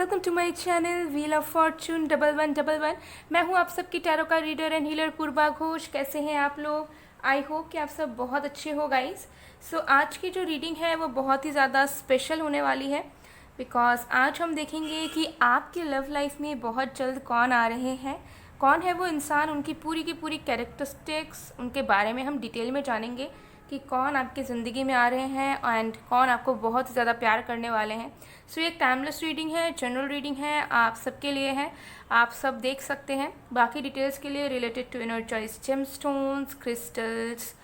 Welcome to my channel wheel of fortune 1111। मैं हूं आप सबकी टैरो का reader and healer Purva Ghosh. कैसे हैं आप लोग? आई होप कि आप सब बहुत अच्छे हो गाइस। सो आज की जो रीडिंग है वो बहुत ही ज़्यादा स्पेशल होने वाली है, बिकॉज आज हम देखेंगे कि आपकी लव लाइफ में बहुत जल्द कौन आ रहे हैं, कौन है वो इंसान, उनकी पूरी की पूरी कैरेक्टरिस्टिक्स, उनके बारे में हम डिटेल में जानेंगे कि कौन आपकी ज़िंदगी में आ रहे हैं एंड कौन आपको बहुत ज़्यादा प्यार करने वाले हैं। सो ये एक टाइमलेस रीडिंग है, जनरल रीडिंग है, आप सबके लिए है, आप सब देख सकते हैं। बाकी डिटेल्स के लिए related to energise gemstones, crystals,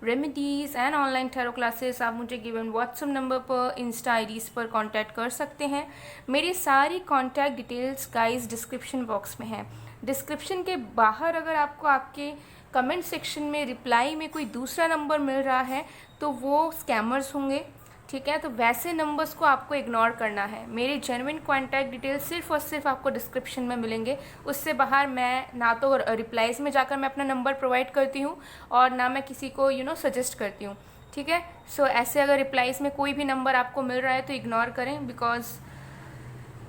remedies and online tarot classes आप मुझे गिवन व्हाट्सएप नंबर पर, इंस्टा आईडीज़ पर कांटेक्ट कर सकते हैं। मेरी सारी contact details guys description box में है। डिस्क्रिप्शन के बाहर अगर आपको आपके कमेंट सेक्शन में रिप्लाई में कोई दूसरा नंबर मिल रहा है तो वो स्कैमर्स होंगे, ठीक है। तो वैसे नंबर्स को आपको इग्नोर करना है। मेरे जेन्युइन कॉन्टैक्ट डिटेल्स सिर्फ और सिर्फ आपको डिस्क्रिप्शन में मिलेंगे। उससे बाहर मैं ना तो रिप्लाईज़ में जाकर मैं अपना नंबर प्रोवाइड करती हूँ और ना मैं किसी को सजेस्ट करती हूँ, ठीक है। सो ऐसे अगर रिप्लाईज़ में कोई भी नंबर आपको मिल रहा है तो इग्नोर करें, बिकॉज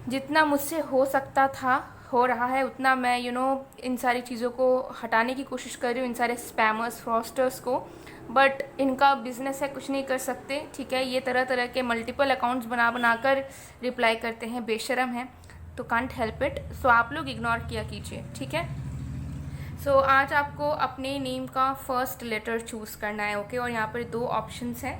जितना मुझसे हो सकता था हो रहा है उतना मैं इन सारी चीज़ों को हटाने की कोशिश कर रही हूँ, इन सारे स्पैमर्स, फ्रॉस्टर्स को। बट इनका बिजनेस है, कुछ नहीं कर सकते, ठीक है। ये तरह तरह के मल्टीपल अकाउंट्स बनाकर रिप्लाई करते हैं, बेशरम हैं, तो कांट हेल्प इट। सो आप लोग इग्नोर किया कीजिए, ठीक है। सो आज आपको अपने नेम का फर्स्ट लेटर चूज़ करना है, ओके। और यहाँ पर दो ऑप्शंस हैं।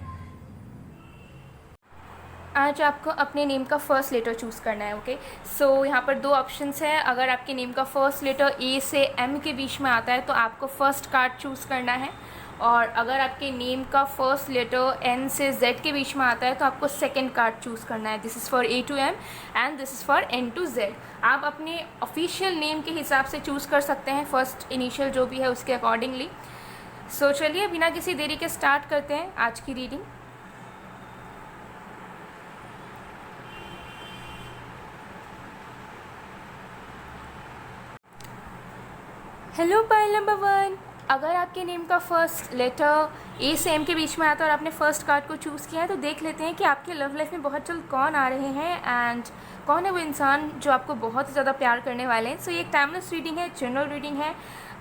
आज आपको अपने नेम का फर्स्ट लेटर चूज़ करना है, ओके। सो यहाँ पर दो ऑप्शंस हैं। अगर आपके नेम का फर्स्ट लेटर ए से एम के बीच में आता है तो आपको फर्स्ट कार्ड चूज़ करना है, और अगर आपके नेम का फर्स्ट लेटर एन से जेड के बीच में आता है तो आपको सेकंड कार्ड चूज़ करना है। This is for A to M and this is for N to Z. आप अपने ऑफिशियल नेम के हिसाब से चूज़ कर सकते हैं, फर्स्ट इनिशियल जो भी है उसके अकॉर्डिंगली। सो चलिए बिना किसी देरी के स्टार्ट करते हैं आज की रीडिंग। Hello pile number 1। अगर आपके नेम का फर्स्ट लेटर ए से एम के बीच में आता है और आपने फर्स्ट कार्ड को चूज़ किया है तो देख लेते हैं कि आपके लव लाइफ में बहुत जल्द कौन आ रहे हैं एंड कौन है वो इंसान जो आपको बहुत ही ज़्यादा प्यार करने वाले हैं। सो ये एक टाइमलेस रीडिंग है, जनरल रीडिंग है,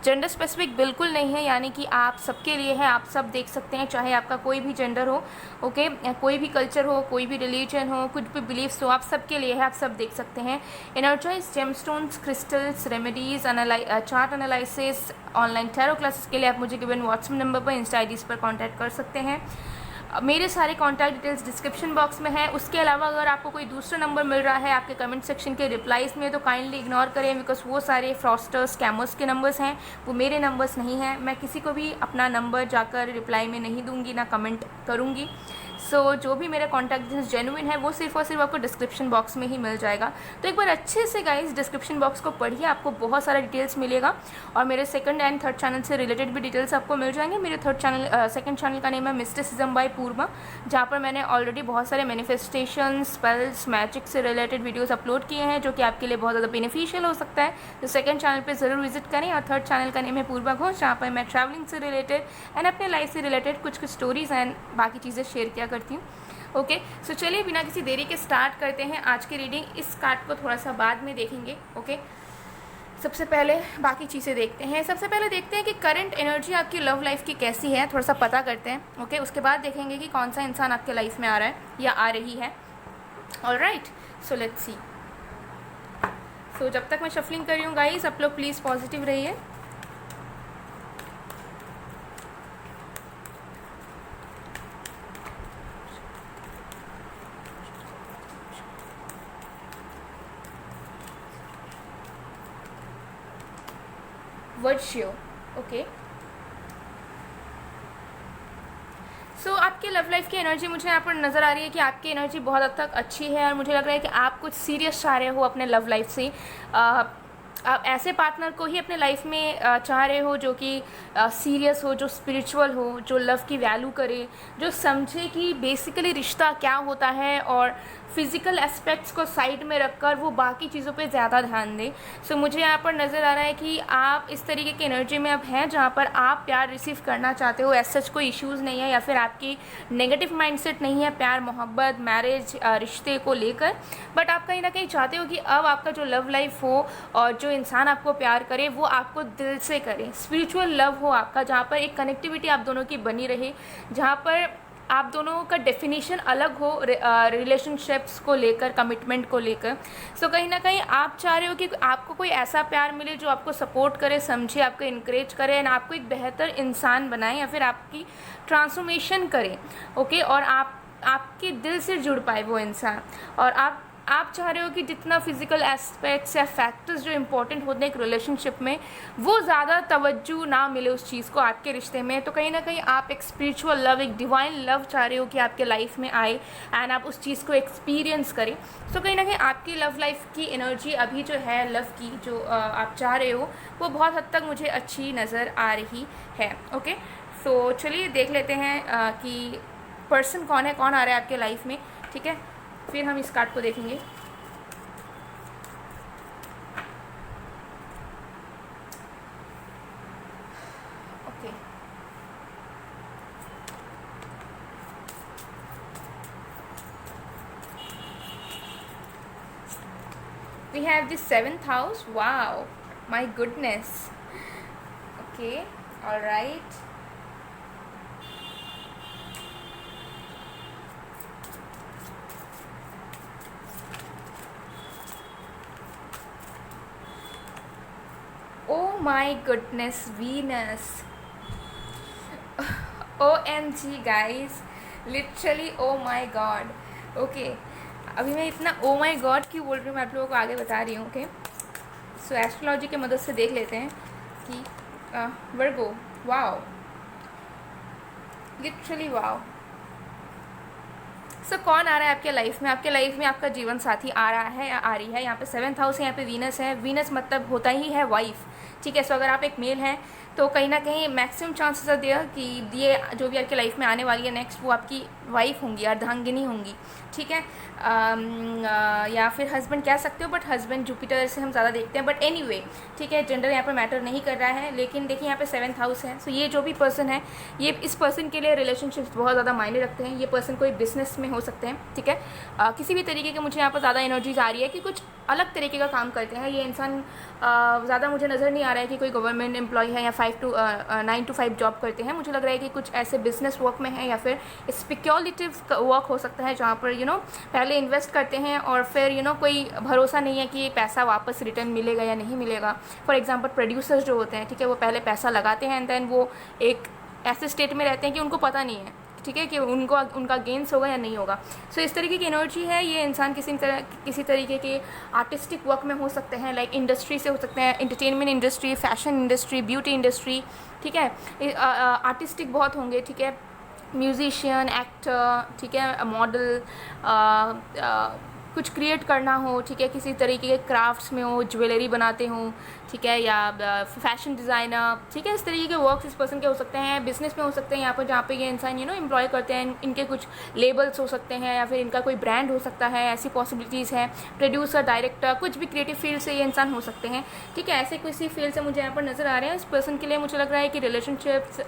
जेंडर स्पेसिफिक बिल्कुल नहीं है, यानी कि आप सबके लिए है, आप सब देख सकते हैं, चाहे आपका कोई भी जेंडर हो, ओके, कोई भी कल्चर हो, कोई भी रिलीजन हो, कुछ भी बिलीव्स हो, आप सबके लिए है, आप सब देख सकते हैं। Energise gemstones, crystals, remedies, chart analysis, online tarot classes के लिए आप मुझे गिवन व्हाट्सएप नंबर पर, इंस्टा आईडीज़ पर कांटेक्ट कर सकते हैं। मेरे सारे कॉन्टैक्ट डिटेल्स डिस्क्रिप्शन बॉक्स में है। उसके अलावा अगर आपको कोई दूसरा नंबर मिल रहा है आपके कमेंट सेक्शन के रिप्लाईज में तो काइंडली इग्नोर करें, बिकॉज वो सारे फ्रॉस्टर्स, स्कैमर्स के नंबर्स हैं, वो मेरे नंबर्स नहीं हैं। मैं किसी को भी अपना नंबर जाकर रिप्लाई में नहीं दूंगी, ना कमेंट करूँगी। सो जो भी मेरा कॉन्टैक्ट डिटेल्स जेन्युइन है वो सिर्फ और सिर्फ आपको डिस्क्रिप्शन बॉक्स में ही मिल जाएगा। तो एक बार अच्छे से गाइस डिस्क्रिप्शन बॉक्स को पढ़िए, आपको बहुत सारा डिटेल्स मिलेगा। और मेरे सेकंड एंड थर्ड चैनल से रिलेटेड भी डिटेल्स आपको मिल जाएंगे। मेरे सेकंड चैनल का नेम है मिस्टिसिज्म बाय पूर्वा, जहाँ पर मैंने ऑलरेडी बहुत सारे मैनिफेस्टेशन, स्पेल्स, मैजिक से रिलेटेड वीडियोज़ अपलोड किए हैं जो कि आपके लिए बहुत ज़्यादा बेनिफिशियल हो सकता है। तो सेकंड चैनल पर ज़रूर विजिट करें। और थर्ड चैनल का नेम है पूर्वा घोष, जहाँ पर मैं ट्रैवलिंग से रिलेटेड एंड अपने लाइफ से रिलेटेड कुछ स्टोरीज़ एंड बाकी चीज़ें शेयर किया करती हूँ, ओके। सो चलिए बिना किसी देरी के स्टार्ट करते हैं आज की रीडिंग। इस कार्ड को थोड़ा सा बाद में देखेंगे, ओके। सबसे पहले बाकी चीज़ें देखते हैं। सबसे पहले देखते हैं कि करंट एनर्जी आपकी लव लाइफ की कैसी है, थोड़ा सा पता करते हैं, ओके। उसके बाद देखेंगे कि कौन सा इंसान आपके लाइफ में आ रहा है या आ रही है। Alright, so let's see. सो जब तक मैं शफलिंग कर रही हूँ गाइस, आप लोग प्लीज़ पॉजिटिव रहिए। Virtue, okay. सो आपके लव लाइफ की एनर्जी मुझे यहाँ पर नज़र आ रही है कि आपकी एनर्जी बहुत हद तक अच्छी है और मुझे लग रहा है कि आप कुछ सीरियस चाह रहे हो अपने लव लाइफ से। आप ऐसे पार्टनर को ही अपने लाइफ में चाह रहे हो जो कि सीरियस हो, जो स्पिरिचुअल हो, जो लव की वैल्यू करे, जो समझे कि बेसिकली रिश्ता क्या होता है, और फिज़िकल एस्पेक्ट्स को साइड में रखकर वो बाकी चीज़ों पे ज़्यादा ध्यान दें। सो मुझे यहाँ पर नज़र आ रहा है कि आप इस तरीके की एनर्जी में अब हैं जहाँ पर आप प्यार रिसीव करना चाहते हो। ऐसा सच कोई इश्यूज़ नहीं है, या फिर आपकी नेगेटिव माइंडसेट नहीं है प्यार, मोहब्बत, मैरिज, रिश्ते को लेकर। बट आप कहीं ना कहीं चाहते हो कि अब आपका जो लव लाइफ हो और जो इंसान आपको प्यार करे वो आपको दिल से करे, स्पिरिचुअल लव हो आपका, जहाँ पर एक कनेक्टिविटी आप दोनों की बनी रहे, जहाँ पर आप दोनों का डेफिनेशन अलग हो रिलेशनशिप्स को लेकर, कमिटमेंट को लेकर। सो कहीं ना कहीं आप चाह रहे हो कि आपको कोई ऐसा प्यार मिले जो आपको सपोर्ट करे, समझे, आपको इनकरेज करे एंड आपको एक बेहतर इंसान बनाए, या फिर आपकी ट्रांसफॉर्मेशन करे, ओके। और आपके दिल से जुड़ पाए वो इंसान। और आप चाह रहे हो कि जितना फिजिकल एस्पेक्ट्स या फैक्टर्स जो इंपॉर्टेंट होते हैं एक रिलेशनशिप में, वो ज़्यादा तवज्जो ना मिले उस चीज़ को आपके रिश्ते में। तो कहीं ना कहीं आप एक स्पिरिचुअल लव, एक डिवाइन लव चाह रहे हो कि आपके लाइफ में आए एंड आप उस चीज़ को एक्सपीरियंस करें। सो कहीं ना कहीं आपकी लव लाइफ की एनर्जी अभी जो है, लव की जो आप चाह रहे हो, वो बहुत हद तक मुझे अच्छी नज़र आ रही है, ओके। सो चलिए देख लेते हैं कि पर्सन कौन है, कौन आ रहा है आपके लाइफ में, ठीक है। फिर हम इस कार्ड को देखेंगे। Okay, we have the 7th house. Wow, my goodness. Okay, alright. Oh my goodness, Venus. OMG guys, literally oh my god. Okay, अभी मैं इतना oh my god क्यों बोल रही हूँ मैं आप लोगों को आगे बता रही हूँ, ओके। सो एस्ट्रोलॉजी की मदद से देख लेते हैं कि वर्गो, वाओ, लिटरली वाओ। सो कौन आ रहा है आपके लाइफ में? आपके लाइफ में आपका जीवन साथी आ रहा है या आ रही है। यहाँ पे 7th हाउस है, यहाँ पे वीनस है। वीनस मतलब होता ही है वाइफ, ठीक है। सो अगर आप एक मेल हैं तो कहीं ना कहीं मैक्सिमम चांसेस आर देयर कि ये जो भी आपके लाइफ में आने वाली है नेक्स्ट, वो आपकी वाइफ होंगी, अर्धांगिनी होंगी, ठीक है। या फिर हस्बैंड कह सकते हो, बट हस्बैंड जुपिटर से हम ज़्यादा देखते हैं, बट एनीवे, ठीक है, जेंडर यहाँ पर मैटर नहीं कर रहा है। लेकिन देखिए यहाँ पे 7th हाउस है। सो ये जो भी पर्सन है, ये इस पर्सन के लिए रिलेशनशिप्स बहुत ज़्यादा मायने रखते हैं। ये पर्सन कोई बिजनेस में हो सकते हैं, ठीक है। किसी भी तरीके के मुझे यहाँ पर ज़्यादा एनर्जीज आ रही है कि कुछ अलग तरीके का काम करते हैं ये इंसान। ज़्यादा मुझे नज़र नहीं आ रहा है कि कोई गवर्नमेंट एम्प्लॉय है या 9 to 5 जॉब करते हैं। मुझे लग रहा है कि कुछ ऐसे बिजनेस वर्क में है, या फिर स्पेक्युलेटिव वर्क हो सकता है जहाँ पर पहले इन्वेस्ट करते हैं और फिर कोई भरोसा नहीं है कि ये पैसा वापस रिटर्न मिलेगा या नहीं मिलेगा। फॉर एग्जांपल प्रोड्यूसर्स जो होते हैं, ठीक है, वो पहले पैसा लगाते हैं एंड देन वो एक ऐसे स्टेट में रहते हैं कि उनको पता नहीं है, ठीक है, कि उनका गेंस होगा या नहीं होगा। सो इस तरीके की एनर्जी है। ये इंसान किसी तरीके के आर्टिस्टिक वर्क में हो सकते हैं, लाइक इंडस्ट्री से हो सकते हैं, entertainment industry, fashion industry, beauty industry, ठीक है। आर्टिस्टिक बहुत होंगे, ठीक है, म्यूजिशियन, एक्टर, ठीक है, मॉडल, कुछ क्रिएट करना हो, ठीक है, किसी तरीके के क्राफ्ट्स में हो, ज्वेलरी बनाते हो, ठीक है, या फैशन डिज़ाइनर, ठीक है। इस तरीके के वर्क्स इस पर्सन के हो सकते हैं। बिजनेस में हो सकते हैं यहाँ पर, जहाँ पे ये इंसान एम्प्लॉय करते हैं। इनके कुछ लेबल्स हो सकते हैं, या फिर इनका कोई ब्रांड हो सकता है, ऐसी पॉसिबिलिटीज़ है। प्रोड्यूसर, डायरेक्टर, कुछ भी क्रिएटिव फील्ड से ये इंसान हो सकते हैं, ठीक है। ऐसे किसी फील्ड से मुझे यहाँ पर नज़र आ रहे हैं। इस पर्सन के लिए मुझे लग रहा है कि रिलेशनशिप्स,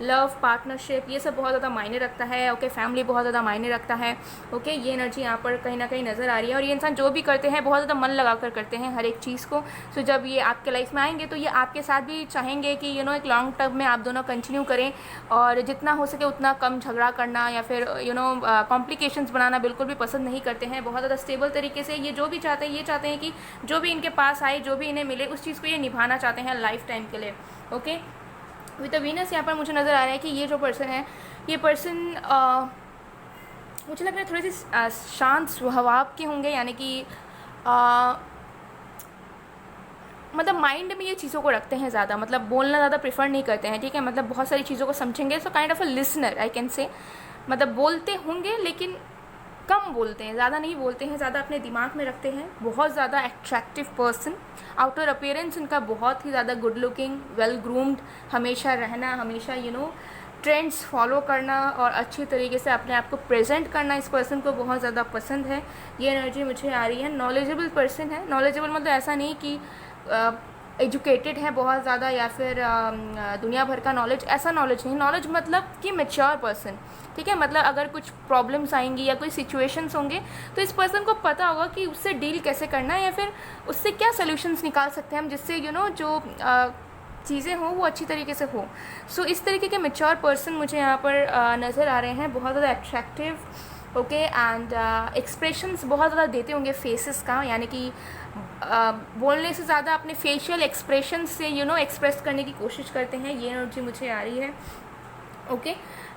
लव, पार्टनरशिप, ये सब बहुत ज़्यादा मायने रखता है, ओके। फैमिली बहुत ज़्यादा मायने रखता है, ओके। ये एनर्जी यहाँ पर कहीं ना कहीं नज़र आ रही है। और ये इंसान जो भी करते हैं बहुत ज़्यादा मन लगा कर करते हैं हर एक चीज़ को। सो जब ये आपके लाइफ में आएंगे तो ये आपके साथ भी चाहेंगे कि एक लॉन्ग टर्म में आप दोनों कंटिन्यू करें, और जितना हो सके उतना कम झगड़ा करना या फिर कॉम्प्लिकेशंस बनाना बिल्कुल भी पसंद नहीं करते हैं। बहुत ज़्यादा स्टेबल तरीके से ये जो भी चाहते हैं, ये चाहते हैं कि जो भी इनके पास आए, जो भी इन्हें मिले, उस चीज़ को ये निभाना चाहते हैं लाइफ टाइम के लिए, ओके। विद द वीनस यहाँ पर मुझे नज़र आ रहा है कि ये जो पर्सन है, ये पर्सन मुझे लग रहा है थोड़ी सी शांत स्वभाव के होंगे, यानी कि मतलब माइंड में ये चीज़ों को रखते हैं ज़्यादा, मतलब बोलना ज़्यादा प्रेफर नहीं करते हैं, ठीक है। मतलब बहुत सारी चीज़ों को समझेंगे। So kind of a listener I can say, मतलब बोलते होंगे लेकिन कम बोलते हैं, ज़्यादा नहीं बोलते हैं, ज़्यादा अपने दिमाग में रखते हैं, बहुत ज़्यादा एट्रैक्टिव पर्सन। आउटर अपीयरेंस इनका बहुत ही ज़्यादा गुड लुकिंग, वेल ग्रूम्ड, हमेशा रहना, हमेशा ट्रेंड्स फॉलो करना और अच्छी तरीके से अपने आप को प्रेजेंट करना इस पर्सन को बहुत ज़्यादा पसंद है। ये एनर्जी मुझे आ रही है। नॉलेजेबल पर्सन है। नॉलेजेबल मतलब ऐसा नहीं कि एजुकेटेड है बहुत ज़्यादा या फिर दुनिया भर का नॉलेज, ऐसा नॉलेज नहीं। नॉलेज मतलब कि मैच्योर पर्सन, ठीक है। मतलब अगर कुछ प्रॉब्लम्स आएंगी या कोई सिचुएशंस होंगे तो इस पर्सन को पता होगा कि उससे डील कैसे करना है या फिर उससे क्या सोल्यूशंस निकाल सकते हैं हम, जिससे जो चीज़ें हों वो अच्छी तरीके से हो। सो इस तरीके के मैच्योर पर्सन मुझे यहाँ पर नज़र आ रहे हैं, बहुत ज़्यादा अट्रैक्टिव, ओके। एंड एक्सप्रेशंस बहुत ज़्यादा देते होंगे फेसेस का, यानी कि बोलने से ज़्यादा अपने फेशियल एक्सप्रेशन से एक्सप्रेस करने की कोशिश करते हैं। ये एनर्जी मुझे आ रही है, ओके।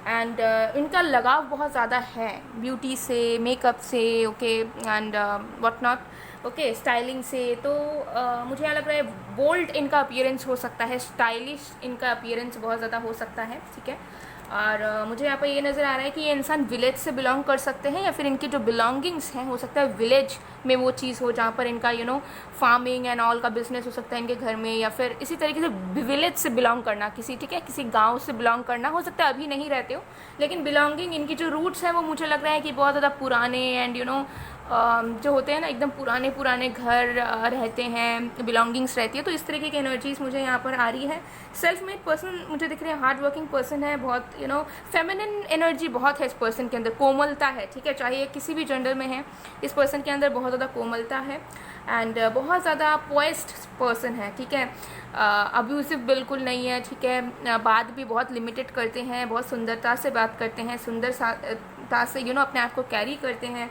एंड इनका लगाव बहुत ज़्यादा है ब्यूटी से, मेकअप से, okay, and what not, okay, styling से। तो मुझे यहाँ लग रहा है बोल्ड इनका अपीयरेंस हो सकता है, स्टाइलिश इनका अपीयरेंस बहुत ज़्यादा हो सकता है, ठीक है। और मुझे यहाँ पर ये नज़र आ रहा है कि ये इंसान विलेज से बिलोंग कर सकते हैं या फिर इनकी जो बिलोंगिंग्स हैं, हो सकता है विलेज में वो चीज़ हो जहाँ पर इनका फार्मिंग एंड ऑल का बिजनेस हो सकता है इनके घर में, या फिर इसी तरीके से विलेज से बिलोंग करना, किसी, ठीक है, किसी गांव से बिलोंग करना। हो सकता है अभी नहीं रहते हो, लेकिन बिलोंगिंग, इनकी जो रूट्स हैं वो मुझे लग रहा है कि बहुत ज़्यादा पुराने एंड जो होते हैं ना, एकदम पुराने पुराने घर रहते हैं, बिलोंगिंग्स रहती है। तो इस तरीके की एनर्जीज मुझे यहाँ पर आ रही है। सेल्फ मेड पर्सन मुझे दिख रहे हैं, हार्ड वर्किंग पर्सन है, बहुत फेमिनिन एनर्जी बहुत है इस पर्सन के अंदर, कोमलता है, ठीक है। चाहे ये किसी भी जेंडर में है, इस पर्सन के अंदर बहुत ज़्यादा कोमलता है। एंड बहुत ज़्यादा पॉइस्ड पर्सन है, ठीक है। अब्यूसिव बिल्कुल नहीं है, ठीक है। बात भी बहुत लिमिटेड करते हैं, बहुत सुंदरता से बात करते हैं, सुंदरता से अपने आप को कैरी करते हैं,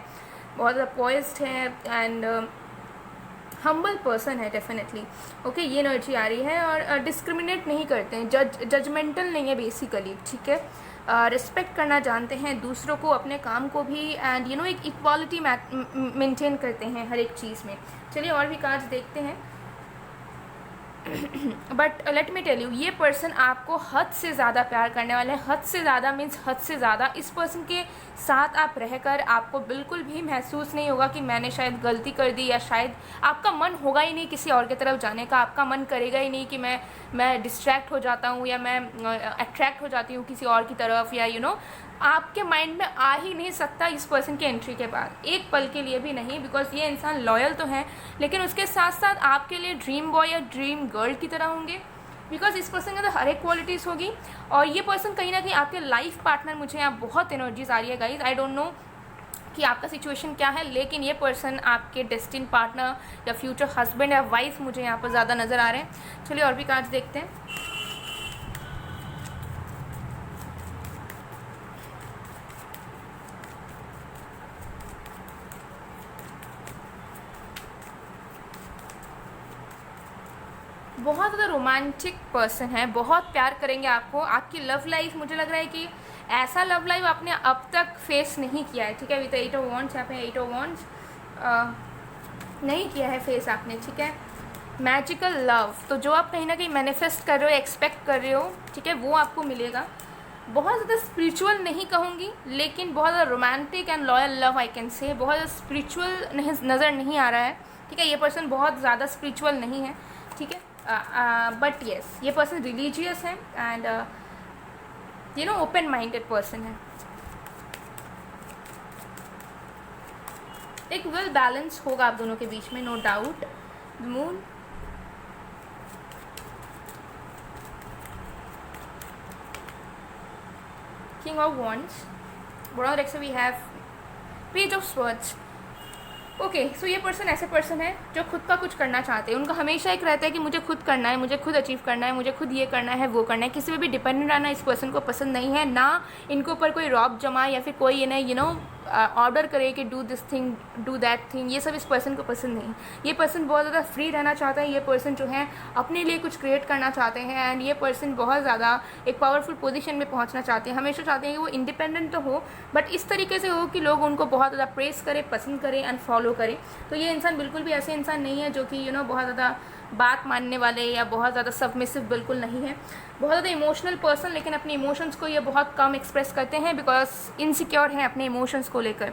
बहुत ज़्यादा पॉइस्ड है एंड हम्बल पर्सन है डेफिनेटली, ओके। ये एनर्जी आ रही है। और डिस्क्रिमिनेट नहीं करते हैं, जजमेंटल नहीं है बेसिकली, ठीक है। रिस्पेक्ट करना जानते हैं दूसरों को, अपने काम को भी, एंड एक इक्वालिटी मेंटेन करते हैं हर एक चीज़ में। चलिए और भी कार्ड्स देखते हैं। But let me tell you, ये पर्सन आपको हद से ज़्यादा प्यार करने वाले हैं। हद से ज़्यादा मीन्स हद से ज़्यादा। इस पर्सन के साथ आप रहकर आपको बिल्कुल भी महसूस नहीं होगा कि मैंने शायद गलती कर दी, या शायद आपका मन होगा ही नहीं किसी और की तरफ जाने का। आपका मन करेगा ही नहीं कि मैं डिस्ट्रैक्ट हो जाता हूँ या मैं अट्रैक्ट हो जाती हूँ किसी और की तरफ, या आपके माइंड में आ ही नहीं सकता इस पर्सन के एंट्री के बाद, एक पल के लिए भी नहीं। बिकॉज ये इंसान लॉयल तो है, लेकिन उसके साथ साथ आपके लिए ड्रीम बॉय या ड्रीम गर्ल की तरह होंगे। बिकॉज इस पर्सन के अंदर हर एक क्वालिटीज़ होगी। और ये पर्सन कहीं ना कहीं आपके लाइफ पार्टनर, मुझे यहाँ बहुत एनर्जीज आ रही है गाइज। आई डोंट नो कि आपका सिचुएशन क्या है, लेकिन ये पर्सन आपके डेस्टिन पार्टनर या फ्यूचर हस्बैंड या वाइफ मुझे यहाँ पर ज़्यादा नज़र आ रहे हैं। चलिए और भी कार्ड्स देखते हैं। बहुत ज़्यादा रोमांटिक पर्सन है, बहुत प्यार करेंगे आपको। आपकी लव लाइफ मुझे लग रहा है कि ऐसा लव लाइफ आपने अब तक फेस नहीं किया है, ठीक है। विद 8 ऑफ वॉन्ड्स, यहाँ पे 8 ऑफ वॉन्ड्स नहीं किया है फेस आपने, ठीक है। मैजिकल लव, तो जो आप कहीं ना कहीं मैनिफेस्ट कर रहे हो, एक्सपेक्ट कर रहे हो, ठीक है, वो आपको मिलेगा। बहुत ज़्यादा स्पिरिचुअल नहीं कहूँगी, लेकिन बहुत ज़्यादा romantic and loyal love I can say. बहुत ज़्यादा स्पिरिचुअल नज़र नहीं आ रहा है, ठीक है। ये पर्सन बहुत ज़्यादा स्पिरिचुअल नहीं है, ठीक है। बट येस, ये पर्सन रिलीजियस है एंड ओपन माइंडेड पर्सन है। एक वेल बैलेंस होगा आप दोनों के बीच में, no doubt. Moon, king of wands, bottom deck से we have page of swords. Okay, so ये पर्सन ऐसे पर्सन है जो खुद का कुछ करना चाहते हैं। उनका हमेशा एक रहता है कि मुझे खुद करना है, मुझे खुद अचीव करना है, मुझे खुद ये करना है, वो करना है। किसी पे भी डिपेंडेंट रहना इस पर्सन को पसंद नहीं है। ना इनको ऊपर कोई रॉब जमाए या फिर कोई इन्हें ऑर्डर करे कि do this thing, do that thing, ये सब इस पर्सन को पसंद नहीं। ये पर्सन बहुत ज़्यादा फ्री रहना चाहता है। ये पर्सन जो है अपने लिए कुछ क्रिएट करना चाहते हैं एंड ये पर्सन बहुत ज़्यादा एक पावरफुल पोजीशन में पहुंचना चाहते हैं। हमेशा चाहते हैं कि वो इंडिपेंडेंट तो हो, बट इस तरीके से हो कि लोग उनको बहुत ज़्यादा प्रेस करें, पसंद करें एंड फॉलो करें। तो ये इंसान बिल्कुल भी ऐसे इंसान नहीं है जो कि बहुत ज़्यादा बात मानने वाले या बहुत ज़्यादा सबमिसिव बिल्कुल नहीं है। बहुत ज़्यादा इमोशनल पर्सन, लेकिन अपने इमोशंस को ये बहुत कम एक्सप्रेस करते हैं बिकॉज इनसिक्योर हैं अपने इमोशंस को लेकर।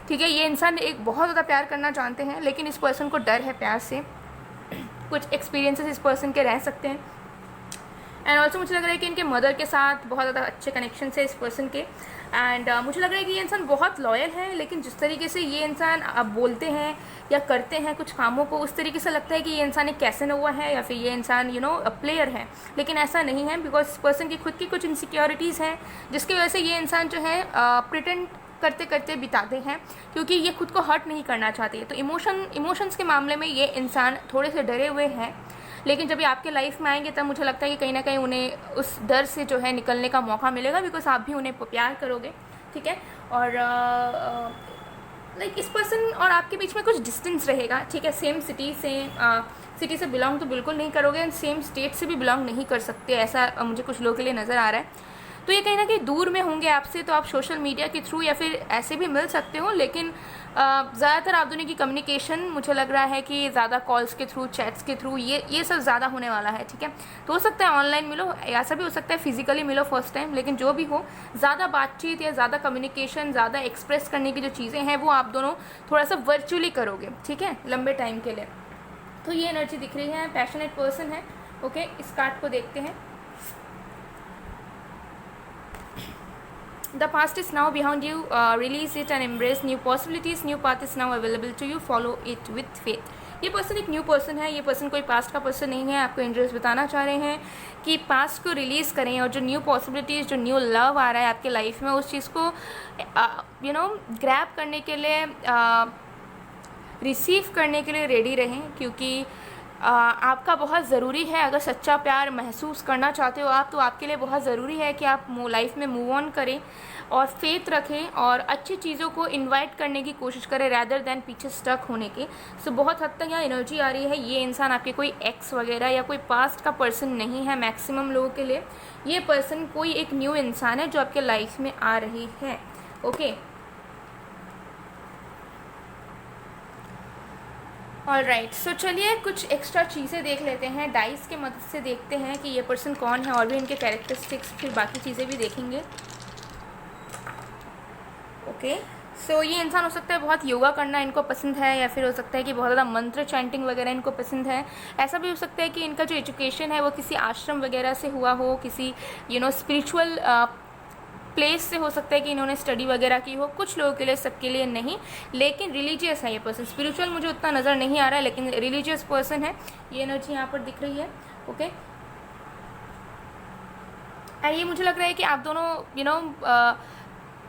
ठीक है, ये इंसान एक बहुत ज़्यादा प्यार करना जानते हैं, लेकिन इस पर्सन को डर है प्यार से। कुछ एक्सपीरियंसेस इस पर्सन के रह सकते हैं। एंड ऑल्सो मुझे लग रहा है कि इनके मदर के साथ बहुत ज़्यादा अच्छे कनेक्शन है इस पर्सन के। एंड मुझे लग रहा है कि ये इंसान बहुत लॉयल है, लेकिन जिस तरीके से ये इंसान अब बोलते हैं या करते हैं कुछ कामों को, उस तरीके से लगता है कि ये इंसान एक कैसेनोवा है या फिर ये इंसान प्लेयर है, लेकिन ऐसा नहीं है बिकॉज इस पर्सन की खुद की कुछ इनसिक्योरिटीज़ हैं जिसकी वजह से ये इंसान जो है प्रिटेंड करते करते बिताते हैं, क्योंकि ये खुद को हर्ट नहीं करना चाहते। तो इमोशंस के मामले में ये इंसान थोड़े से डरे हुए हैं, लेकिन जब ये आपके लाइफ में आएंगे तब मुझे लगता है कि कहीं ना कहीं उन्हें उस डर से जो है निकलने का मौका मिलेगा, बिकॉज आप भी उन्हें प्यार करोगे। ठीक है, और लाइक इस पर्सन और आपके बीच में कुछ डिस्टेंस रहेगा। ठीक है, सेम सिटी से बिलोंग तो बिल्कुल नहीं करोगे, एंड सेम स्टेट से भी बिलोंग नहीं कर सकते, ऐसा मुझे कुछ लोगों के लिए नज़र आ रहा है। तो ये कहीं ना कहीं दूर में होंगे आपसे, तो आप सोशल मीडिया के थ्रू या फिर ऐसे भी मिल सकते हो, लेकिन ज़्यादातर आप दोनों की कम्युनिकेशन मुझे लग रहा है कि ज़्यादा कॉल्स के थ्रू, चैट्स के थ्रू ये सब ज़्यादा होने वाला है। ठीक है, तो हो सकता है ऑनलाइन मिलो, ऐसा भी हो सकता है फिजिकली मिलो फर्स्ट टाइम, लेकिन जो भी हो ज़्यादा बातचीत या ज़्यादा कम्युनिकेशन, ज़्यादा एक्सप्रेस करने की जो चीज़ें हैं वो आप दोनों थोड़ा सा वर्चुअली करोगे। ठीक है, लंबे टाइम के लिए। तो ये एनर्जी दिख रही है, पैशनेट पर्सन है। ओके, इस कार्ड को देखते हैं। The past is now behind you. Release it and embrace new possibilities. New path is now available to you. Follow it with faith. ये पर्सन एक न्यू पर्सन है, ये पर्सन कोई पास्ट का पर्सन नहीं है। आपको इंटरेस्ट बताना चाह रहे हैं कि पास्ट को रिलीज़ करें और जो न्यू पॉसिबिलिटीज़, जो न्यू लव आ रहा है आपके लाइफ में, उस चीज़ को ग्रैब करने के लिए, रिसीव करने के लिए रेडी रहें, क्योंकि आपका बहुत ज़रूरी है। अगर सच्चा प्यार महसूस करना चाहते हो आप, तो आपके लिए बहुत ज़रूरी है कि आप लाइफ में मूव ऑन करें और फेथ रखें और अच्छी चीज़ों को इनवाइट करने की कोशिश करें रैदर दैन पीछे स्टक होने के। सो बहुत हद तक यहाँ एनर्जी आ रही है, ये इंसान आपके कोई एक्स वगैरह या कोई पास्ट का पर्सन नहीं है। मैक्सिमम लोगों के लिए ये पर्सन कोई एक न्यू इंसान है जो आपके लाइफ में आ रही है। ओके, ऑलराइट, सो चलिए कुछ एक्स्ट्रा चीज़ें देख लेते हैं, डाइस के मदद से देखते हैं कि ये पर्सन कौन है, और भी इनके कैरेक्टरिस्टिक्स, फिर बाकी चीज़ें भी देखेंगे। ओके, सो ये इंसान हो सकता है बहुत योगा करना इनको पसंद है, या फिर हो सकता है कि बहुत ज़्यादा मंत्र चैंटिंग वगैरह इनको पसंद है। ऐसा भी हो सकता है कि इनका जो एजुकेशन है वो किसी आश्रम वगैरह से हुआ हो, किसी स्पिरिचुअल प्लेस से हो सकता है कि इन्होंने स्टडी वगैरह की हो। कुछ लोगों के लिए, सबके लिए नहीं, लेकिन रिलीजियस है ये पर्सन। स्पिरिचुअल मुझे उतना नज़र नहीं आ रहा है, लेकिन रिलीजियस पर्सन है। ये एनर्जी यहाँ पर दिख रही है। ओके, एंड ये मुझे लग रहा है कि आप दोनों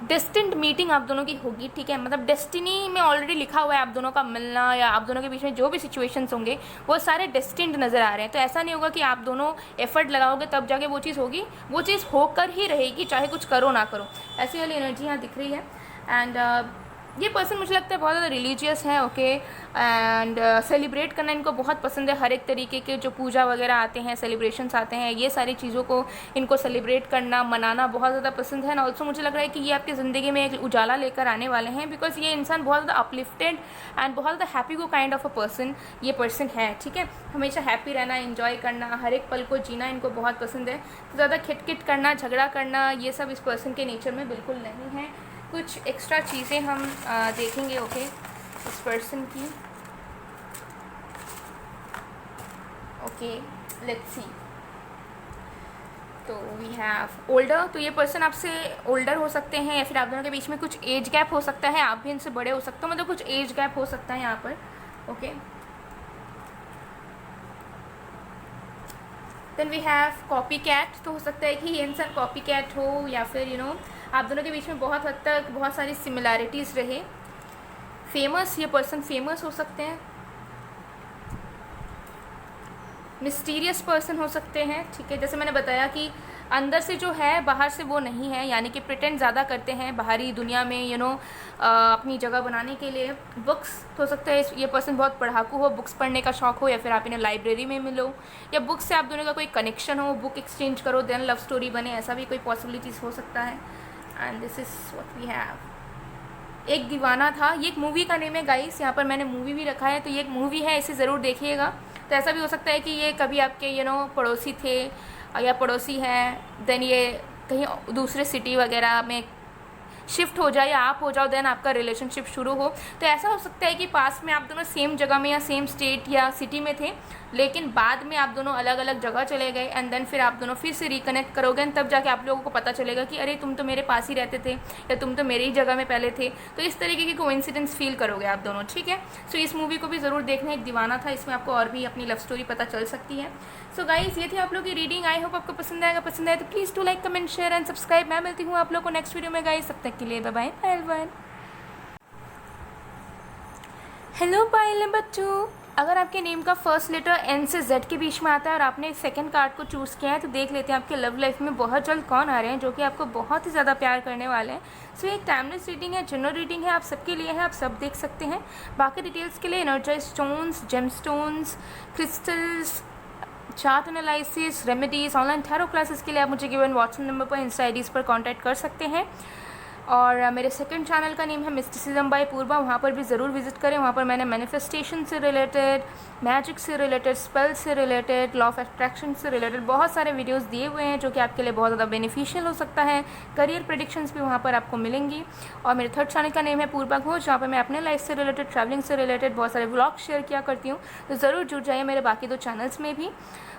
डेस्टिन्ड मीटिंग आप दोनों की होगी। ठीक है, मतलब डेस्टिनी में ऑलरेडी लिखा हुआ है आप दोनों का मिलना, या आप दोनों के बीच में जो भी सिचुएशंस होंगे वो सारे डेस्टिन्ड नज़र आ रहे हैं। तो ऐसा नहीं होगा कि आप दोनों एफर्ट लगाओगे तब जाके वो चीज़ होगी, वो चीज़ होकर ही रहेगी, चाहे कुछ करो ना करो। ऐसी वाली एनर्जी यहाँ दिख रही है। एंड ये पर्सन मुझे लगता है बहुत ज़्यादा रिलीजियस है। ओके, एंड सेलिब्रेट करना इनको बहुत पसंद है। हर एक तरीके के जो पूजा वगैरह आते हैं, सेलिब्रेशंस आते हैं, ये सारी चीज़ों को इनको सेलिब्रेट करना, मनाना बहुत ज़्यादा पसंद है। ना ऑल्सो मुझे लग रहा है कि ये आपकी ज़िंदगी में एक उजाला लेकर आने वाले हैं, बिकॉज ये इंसान बहुत ज़्यादा अपलिफ्टेड एंड बहुत ज़्यादा हैप्पी को काइंड ऑफ अ पर्सन ये पर्सन है। ठीक है, हमेशा हैप्पी रहना, इन्जॉय करना, हर एक पल को जीना इनको बहुत पसंद है। तो ज़्यादा खिटखिट करना, झगड़ा करना, ये सब इस पर्सन के नेचर में बिल्कुल नहीं है। कुछ एक्स्ट्रा चीज़ें हम देखेंगे। ओके, इस पर्सन की। ओके, लेट्स सी। तो वी हैव ओल्डर। तो ये पर्सन आपसे ओल्डर हो सकते हैं, या फिर आप दोनों के बीच में कुछ एज गैप हो सकता है, आप भी इनसे बड़े हो सकते हो, मतलब कुछ एज गैप हो सकता है यहाँ पर। Okay, then we have copycat. तो हो सकता है कि ये इंसान कॉपी कैट हो, या फिर आप दोनों के बीच में बहुत हद तक बहुत सारी सिमिलैरिटीज़ रहे। फेमस, ये पर्सन फेमस हो सकते हैं। मिस्टीरियस पर्सन हो सकते हैं। ठीक है, जैसे मैंने बताया कि अंदर से जो है बाहर से वो नहीं है, यानी कि प्रिटेंड ज़्यादा करते हैं बाहरी दुनिया में अपनी जगह बनाने के लिए। बुक्स हो सकता है ये पर्सन बहुत पढ़ाकू हो, बुक्स पढ़ने का शौक़ हो, या फिर आप इन्हें लाइब्रेरी में मिलो, या बुक्स से आप दोनों का कोई कनेक्शन हो, बुक एक्सचेंज करो, देन लव स्टोरी बने, ऐसा भी कोई पॉसिबिलिटीज़ हो सकता है। And this is what we have. एक दीवाना था, ये एक मूवी का नेम है गाइस, यहाँ पर मैंने मूवी भी रखा है, तो ये एक मूवी है, इसे ज़रूर देखिएगा। तो ऐसा भी हो सकता है कि ये कभी आपके पड़ोसी थे या पड़ोसी हैं, देन ये कहीं दूसरे सिटी वगैरह में शिफ्ट हो जाए या आप हो जाओ, देन आपका रिलेशनशिप शुरू हो। तो ऐसा हो सकता है कि पास में आप दोनों सेम जगह में या सेम स्टेट या सिटी में थे, लेकिन बाद में आप दोनों अलग अलग जगह चले गए एंड देन फिर आप दोनों फिर से रिकनेक्ट करोगे एंड तब जाके आप लोगों को पता चलेगा कि अरे तुम तो मेरे पास ही रहते थे या तुम तो मेरी ही जगह में पहले थे। तो इस तरीके की कोइंसिडेंस फील करोगे आप दोनों, ठीक है। सो इस मूवी को भी ज़रूर देखना, एक दीवाना था, इसमें आपको और भी अपनी लव स्टोरी पता चल सकती है। सो गाइस, ये थी आप लोग की रीडिंग। आई होप आपको पसंद आएगा। पसंद आए तो please to like, comment, share and subscribe. मैं मिलती हूँ आप लोग को नेक्स्ट वीडियो में गाइस, तब तक के लिए bye bye. Hello pile number 2। अगर आपके नेम का फर्स्ट लेटर एन से जेड के बीच में आता है और आपने सेकंड कार्ड को चूज़ किया है, तो देख लेते हैं आपके लव लाइफ में बहुत जल्द कौन आ रहे हैं जो कि आपको बहुत ही ज़्यादा प्यार करने वाले हैं। सो एक टाइमलेस रीडिंग है, जनरल रीडिंग है, आप सबके लिए है, आप सब देख सकते हैं। बाकी डिटेल्स के लिए energise stones, gem stones, crystals, chart analysis, remedies, online tarot classes के लिए आप मुझे गिवन व्हाट्सएप नंबर पर, इंस्टा आईडीज़ पर कांटेक्ट कर सकते हैं। और मेरे सेकंड चैनल का नेम है मिस्टिसिज्म बाय पूर्वा, वहाँ पर भी ज़रूर विजिट करें। वहाँ पर मैंने मैनिफेस्टेशन से रिलेटेड, मैजिक से रिलेटेड, स्पेल से रिलेटेड, लॉ ऑफ अट्रैक्शन से रिलेटेड बहुत सारे वीडियोस दिए हुए हैं जो कि आपके लिए बहुत ज़्यादा बेनिफिशियल हो सकता है। करियर प्रेडिक्शंस भी वहाँ पर आपको मिलेंगी। और मेरे थर्ड चैनल का नेम है पूर्वा घोष, जहाँ पर मैं अपने लाइफ से रिलेटेड, ट्रैवलिंग से रिलेटेड बहुत सारे व्लॉग शेयर किया करती हूँ। तो ज़रूर जुड़ जाइए मेरे बाकी 2 चैनल्स में भी,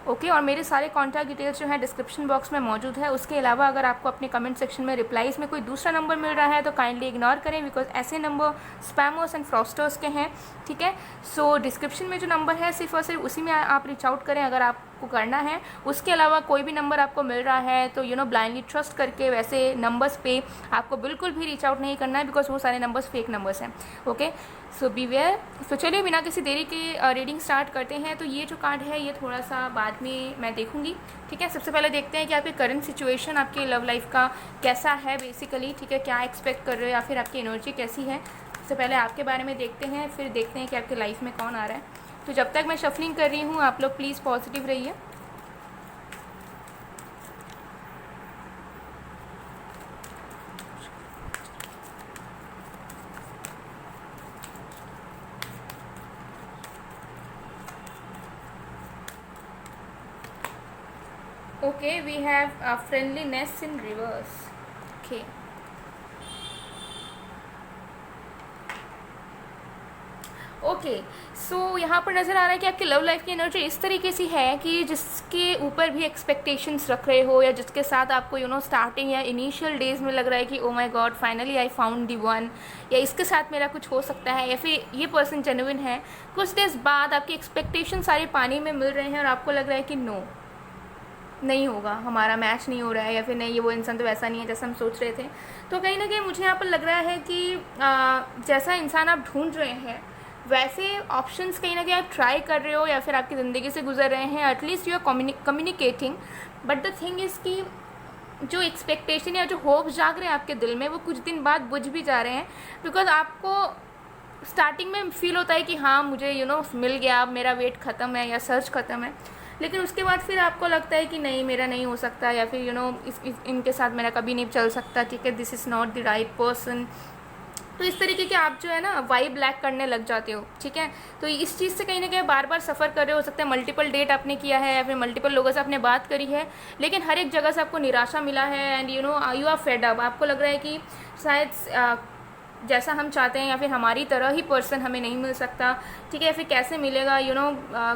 ओके। और मेरे सारे कॉन्टैक्ट डिटेल्स जो है डिस्क्रिप्शन बॉक्स में मौजूद है। उसके अलावा अगर आपको अपने कमेंट सेक्शन में रिप्लाईज में कोई दूसरा नंबर मिल रहा है तो काइंडली इग्नोर करें, बिकॉज ऐसे नंबर स्पैमर्स एंड फ्रॉस्टर्स के हैं, ठीक है। सो डिस्क्रिप्शन में जो नंबर है सिर्फ और सिर्फ उसी में आप रीच आउट करें अगर आपको करना है। उसके अलावा कोई भी नंबर आपको मिल रहा है तो ब्लाइंडली ट्रस्ट करके वैसे नंबर्स पे आपको बिल्कुल भी रीच आउट नहीं करना है, बिकॉज वो सारे नंबर्स फेक नंबर्स हैं, ओके। सो बीवेयर। तो चलिए बिना किसी देरी के रीडिंग स्टार्ट करते हैं। तो ये जो कार्ड है ये थोड़ा सा बाद में मैं देखूंगी, ठीक है। सबसे पहले देखते हैं कि आपकी करंट सिचुएशन, आपकी लव लाइफ का कैसा है बेसिकली, ठीक है। क्या एक्सपेक्ट कर रहे हो या फिर आपकी एनर्जी कैसी है। सबसे पहले आपके बारे में देखते हैं, फिर देखते हैं कि आपकी लाइफ में कौन आ रहा है। तो जब तक मैं शफलिंग कर रही हूँ आप लोग प्लीज़ पॉजिटिव रहिए। Okay, we have friendliness in reverse. Okay. Okay, so यहाँ पर नज़र आ रहा है कि आपकी लव लाइफ की एनर्जी इस तरीके से है कि जिसके ऊपर भी एक्सपेक्टेशंस रख रहे हो या जिसके साथ आपको स्टार्टिंग या इनिशियल डेज में लग रहा है कि oh my God finally I found the one, या इसके साथ मेरा कुछ हो सकता है, या फिर ये पर्सन जेन्युइन है। कुछ डेज बाद आपकी एक्सपेक्टेशन सारे पानी में मिल रहे हैं और आपको लग रहा है कि नो, नहीं होगा, हमारा मैच नहीं हो रहा है, या फिर नहीं, ये वो इंसान तो वैसा नहीं है जैसा हम सोच रहे थे। तो कहीं ना कहीं मुझे यहाँ पर लग रहा है कि जैसा इंसान आप ढूंढ रहे हैं वैसे ऑप्शंस कहीं ना कहीं आप ट्राई कर रहे हो या फिर आपकी ज़िंदगी से गुजर रहे हैं। At least you are communicating, but the thing is कि जो एक्सपेक्टेशन या जो होप जाग रहे हैं आपके दिल में वो कुछ दिन बाद बुझ भी जा रहे हैं। बिकॉज आपको स्टार्टिंग में फील होता है कि हाँ मुझे मिल गया, अब मेरा वेट ख़त्म है या सर्च ख़त्म है, लेकिन उसके बाद फिर आपको लगता है कि नहीं मेरा नहीं हो सकता, या फिर इनके साथ मेरा कभी नहीं चल सकता, ठीक है, this is not the right person. तो इस तरीके के आप जो है ना वाइब ब्लैक करने लग जाते हो, ठीक है। तो इस चीज़ से कहीं ना कहीं बार बार सफ़र कर रहे हो सकते हैं, मल्टीपल डेट आपने किया है या फिर मल्टीपल लोगों से आपने बात करी है, लेकिन हर एक जगह से आपको निराशा मिला है and you are fed up. आपको लग रहा है कि शायद जैसा हम चाहते हैं या फिर हमारी तरह ही पर्सन हमें नहीं मिल सकता, ठीक है, या फिर कैसे मिलेगा,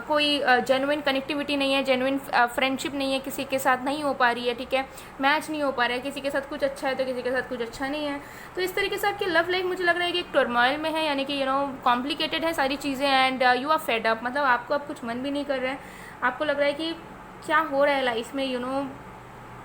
कोई जेन्युइन कनेक्टिविटी नहीं है, जेन्युइन फ्रेंडशिप नहीं है, किसी के साथ नहीं हो पा रही है, ठीक है, मैच नहीं हो पा रहा है, किसी के साथ कुछ अच्छा है तो किसी के साथ कुछ अच्छा नहीं है। तो इस तरीके से आपकी लव लाइफ मुझे लग रहा है कि एक टर्मोइल में है, यानी कि कॉम्प्लिकेटेड है सारी चीज़ें and you are fed up, मतलब आपको अब कुछ मन भी नहीं कर रहा है, आपको लग रहा है कि क्या हो रहा है लाइफ में,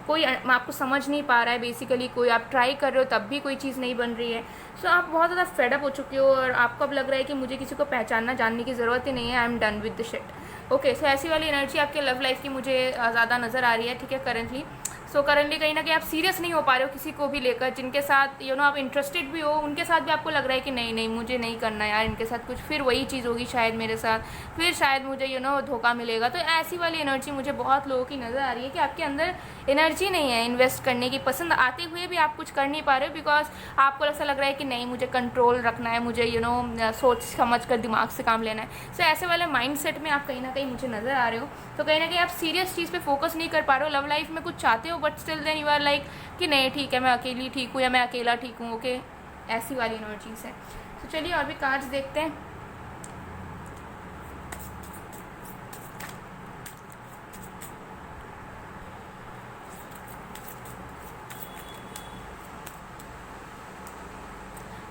कोई आपको समझ नहीं पा रहा है बेसिकली, कोई आप ट्राई कर रहे हो तब भी कोई चीज़ नहीं बन रही है। सो आप बहुत ज़्यादा फेडअप हो चुके हो और आपको अब लग रहा है कि मुझे किसी को पहचानना जानने की ज़रूरत ही नहीं है, I am done with the shit. Okay, so ऐसी वाली एनर्जी आपके लव लाइफ की मुझे ज़्यादा नज़र आ रही है, ठीक है, करेंटली। सो करंटली कहीं ना कहीं आप सीरियस नहीं हो पा रहे हो किसी को भी लेकर, जिनके साथ आप इंटरेस्टेड भी हो उनके साथ भी आपको लग रहा है कि नहीं नहीं मुझे नहीं करना यार इनके साथ कुछ, फिर वही चीज़ होगी शायद मेरे साथ, फिर शायद मुझे धोखा मिलेगा। तो ऐसी वाली एनर्जी मुझे बहुत लोगों की नज़र आ रही है कि आपके अंदर एनर्जी नहीं है इन्वेस्ट करने की, पसंद आते हुए भी आप कुछ कर नहीं पा रहे हो बिकॉज आपको ऐसा लग रहा है कि नहीं मुझे कंट्रोल रखना है, मुझे सोच समझ कर दिमाग से काम लेना है। सो ऐसे वाले माइंड सेट में आप कहीं ना कहीं मुझे नज़र आ रहे हो। तो कहीं ना कहीं आप सीरियस चीज़ पे फोकस नहीं कर पा रहे हो, लव लाइफ में कुछ चाहते हो but still then you are like कि नहीं ठीक है मैं अकेली ठीक हूँ या मैं अकेला ठीक हूँ, ओके ऐसी वाली एनर्जीज है। तो चलिए और भी कार्ड्स देखते हैं।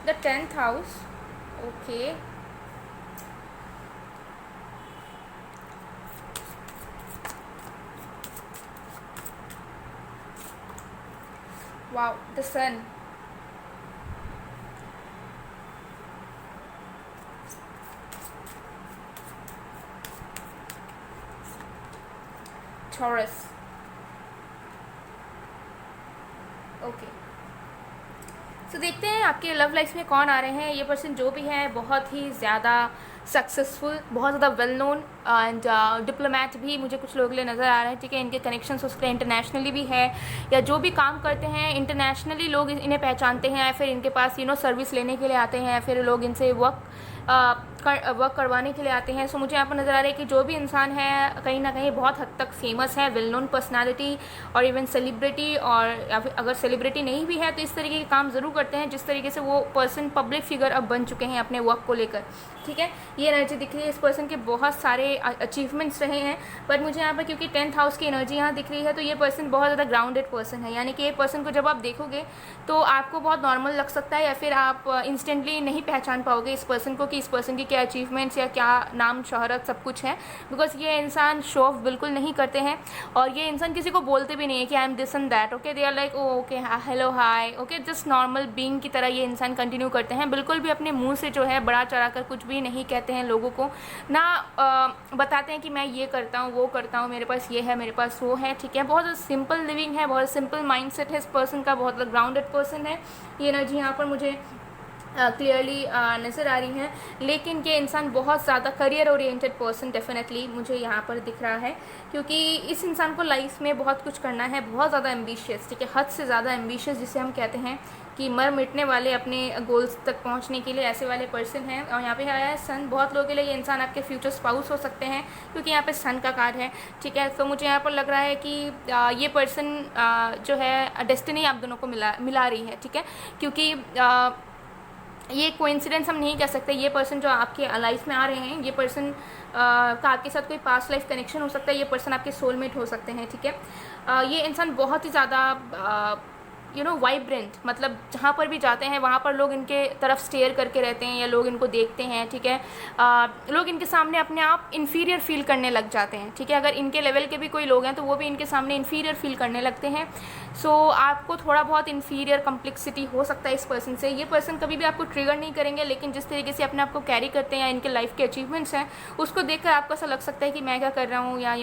The 10th house, okay wow the sun, Taurus, okay. So देखते हैं आपके लव लाइफ में कौन आ रहे हैं। ये पर्सन जो भी है बहुत ही ज़्यादा सक्सेसफुल, बहुत ज़्यादा वेल नोन एंड डिप्लोमेट भी मुझे कुछ लोगों के लिए नज़र आ रहे हैं, ठीक है। इनके कनेक्शंस उसके इंटरनेशनली भी है, या जो भी काम करते हैं इंटरनेशनली लोग इन्हें पहचानते हैं, या फिर इनके पास सर्विस लेने के लिए आते हैं, या फिर लोग इनसे वर्क करवाने के लिए आते हैं। सो मुझे यहाँ पर नज़र आ रहा है कि जो भी इंसान है कहीं ना कहीं बहुत हद तक फेमस है, वेल नोन पर्सनालिटी और इवन सेलिब्रिटी, और या फिर अगर सेलिब्रिटी नहीं भी है तो इस तरीके के काम ज़रूर करते हैं जिस तरीके से वो पर्सन पब्लिक फिगर अब बन चुके हैं अपने वर्क को लेकर, ठीक है। ये एनर्जी दिख रही है इस पर्सन के, बहुत सारे अचीवमेंट्स रहे हैं, बट मुझे यहाँ पर क्योंकि 10th हाउस की एनर्जी यहाँ दिख रही है तो ये पर्सन बहुत ज़्यादा ग्राउंडेड पर्सन है। यानी कि ये पर्सन को जब आप देखोगे तो आपको बहुत नॉर्मल लग सकता है, या फिर आप इंस्टेंटली नहीं पहचान पाओगे इस पर्सन को कि इस पर्सन की क्या अचीवमेंट्स या क्या नाम शोहरत सब कुछ है, बिकॉज ये इंसान शो ऑफ बिल्कुल नहीं करते हैं, और ये इंसान किसी को बोलते भी नहीं है कि I am this and that, okay. They are like oh okay hello hi, okay, just normal being की तरह ये इंसान कंटिन्यू करते हैं। बिल्कुल भी अपने मुंह से बड़ा चढ़ा कर कुछ भी नहीं कहते हैं लोगों को, ना बताते हैं कि मैं ये करता हूँ वो करता हूँ, मेरे पास ये है मेरे पास वो है, ठीक है। बहुत सिंपल लिविंग है, बहुत सिंपल माइंड सेट है इस पर्सन का, बहुत ग्राउंडेड पर्सन है। ये एनर्जी यहाँ पर मुझे क्लियरली नज़र आ रही है। लेकिन ये इंसान बहुत ज़्यादा करियर ओरिएंटेड पर्सन डेफिनेटली मुझे यहाँ पर दिख रहा है, क्योंकि इस इंसान को लाइफ में बहुत कुछ करना है, बहुत ज़्यादा एम्बिशियस, ठीक है, हद से ज़्यादा एम्बिशियस, जिसे हम कहते हैं कि मर मिटने वाले अपने गोल्स तक पहुंचने के लिए, ऐसे वाले पर्सन हैं। और यहाँ पे आया है सन, बहुत लोगों के लिए ये इंसान आपके फ्यूचर स्पाउस हो सकते हैं क्योंकि यहाँ पे सन का कार्ड है, ठीक है। तो मुझे यहाँ पर लग रहा है कि ये पर्सन जो है डेस्टिनी आप दोनों को मिला रही है, ठीक है, क्योंकि ये कोइंसिडेंस हम नहीं कह सकते। ये पर्सन जो आपके लाइफ में आ रहे हैं, ये पर्सन का आपके साथ कोई पास्ट लाइफ कनेक्शन हो सकता है, ये पर्सन आपके सोलमेट हो सकते हैं, ठीक है। ये इंसान बहुत ही ज़्यादा वाइब्रेंट, मतलब जहाँ पर भी जाते हैं वहाँ पर लोग इनके तरफ स्टेयर करके रहते हैं, या लोग इनको देखते हैं, ठीक है। लोग इनके सामने अपने आप इन्फीरियर फील करने लग जाते हैं, ठीक है। अगर इनके लेवल के भी कोई लोग हैं तो वो भी इनके सामने इन्फीरियर फील करने लगते हैं। सो आपको थोड़ा बहुत इन्फीरियर कम्प्लेक्सिटी हो सकता है इस पर्सन से। ये पर्सन कभी भी आपको ट्रिगर नहीं करेंगे, लेकिन जिस तरीके से अपने आप को कैरी करते हैं या इनके लाइफ के अचीवमेंट्स हैं उसको देखकर आपको ऐसा लग सकता है कि मैं क्या कर रहा हूँ, या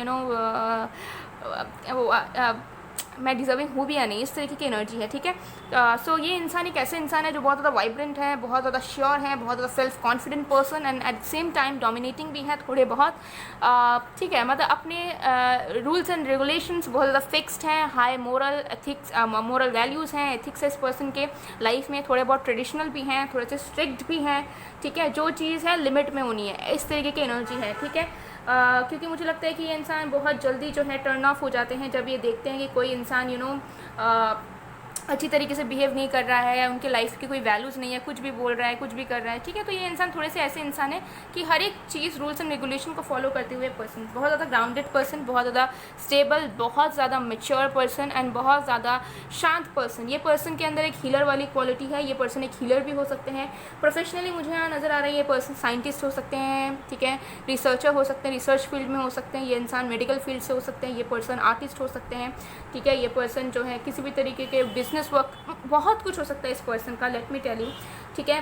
मैं डिजर्विंग हूँ भी या नहीं, इस तरीके की एनर्जी है, ठीक है। सो ये इंसान एक ऐसे इंसान है जो बहुत ज़्यादा वाइब्रेंट है, बहुत ज़्यादा श्योर है, बहुत ज़्यादा self confident person, and at the same time dominating भी है थोड़े बहुत, ठीक है। मतलब अपने रूल्स एंड रेगुलेशंस बहुत ज़्यादा फिक्स्ड हैं, high moral ethics, moral values हैं, एथिक्स है इस पर्सन के लाइफ में, थोड़े बहुत ट्रेडिशनल भी हैं, थोड़े से स्ट्रिक्ट भी हैं, ठीक है। जो चीज़ है लिमिट में होनी है, इस तरीके की एनर्जी है, ठीक है। क्योंकि मुझे लगता है कि ये इंसान बहुत जल्दी टर्न ऑफ हो जाते हैं जब ये देखते हैं कि कोई इंसान अच्छी तरीके से बिहेव नहीं कर रहा है, या उनके लाइफ की कोई वैल्यूज़ नहीं है, कुछ भी बोल रहा है, कुछ भी कर रहा है, ठीक है। तो ये इंसान थोड़े से ऐसे इंसान है कि हर एक चीज़ रूल्स एंड रेगुलेशन को फॉलो करते हुए पर्सन, बहुत ज़्यादा ग्राउंडेड पर्सन, बहुत ज़्यादा स्टेबल, बहुत ज़्यादा मेच्योर पर्सन, एंड बहुत ज़्यादा शांत पर्सन। ये पर्सन के अंदर एक हीलर वाली क्वालिटी है, ये पर्सन एक हीलर भी हो सकते हैं। प्रोफेशनली मुझे यहाँ नज़र आ रहा है ये पर्सन साइंटिस्ट हो सकते हैं, ठीक है, रिसर्चर हो सकते हैं, रिसर्च फील्ड में हो सकते हैं, ये इंसान मेडिकल फील्ड से हो सकते हैं, ये पर्सन आर्टिस्ट हो सकते हैं, ठीक है। ये पर्सन जो है किसी भी तरीके के बिजनेस वर्क, बहुत कुछ हो सकता है इस पर्सन का, लेट मी टेल यू। ठीक है।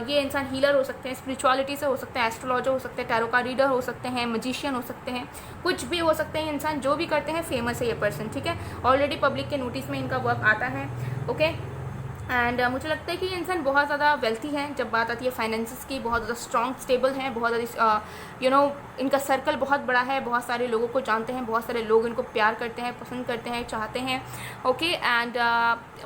ये इंसान हीलर हो सकते हैं, स्पिरिचुअलिटी से हो सकते हैं, एस्ट्रोलॉजर हो सकते हैं, टैरो का रीडर हो सकते हैं, मजिशियन हो सकते हैं, कुछ भी हो सकते हैं इंसान, जो भी करते हैं फेमस है ये पर्सन, ठीक है। ऑलरेडी पब्लिक के नोटिस में इनका वर्क आता है, ओके। एंड मुझे लगता है कि ये इंसान बहुत ज़्यादा वेल्थी हैं जब बात आती है फाइनेंसिस की, बहुत ज़्यादा स्ट्रॉन्ग स्टेबल हैं, बहुत ज़्यादा इनका सर्कल बहुत बड़ा है, बहुत सारे लोगों को जानते हैं, बहुत सारे लोग इनको प्यार करते हैं, पसंद करते हैं, चाहते हैं, ओके। एंड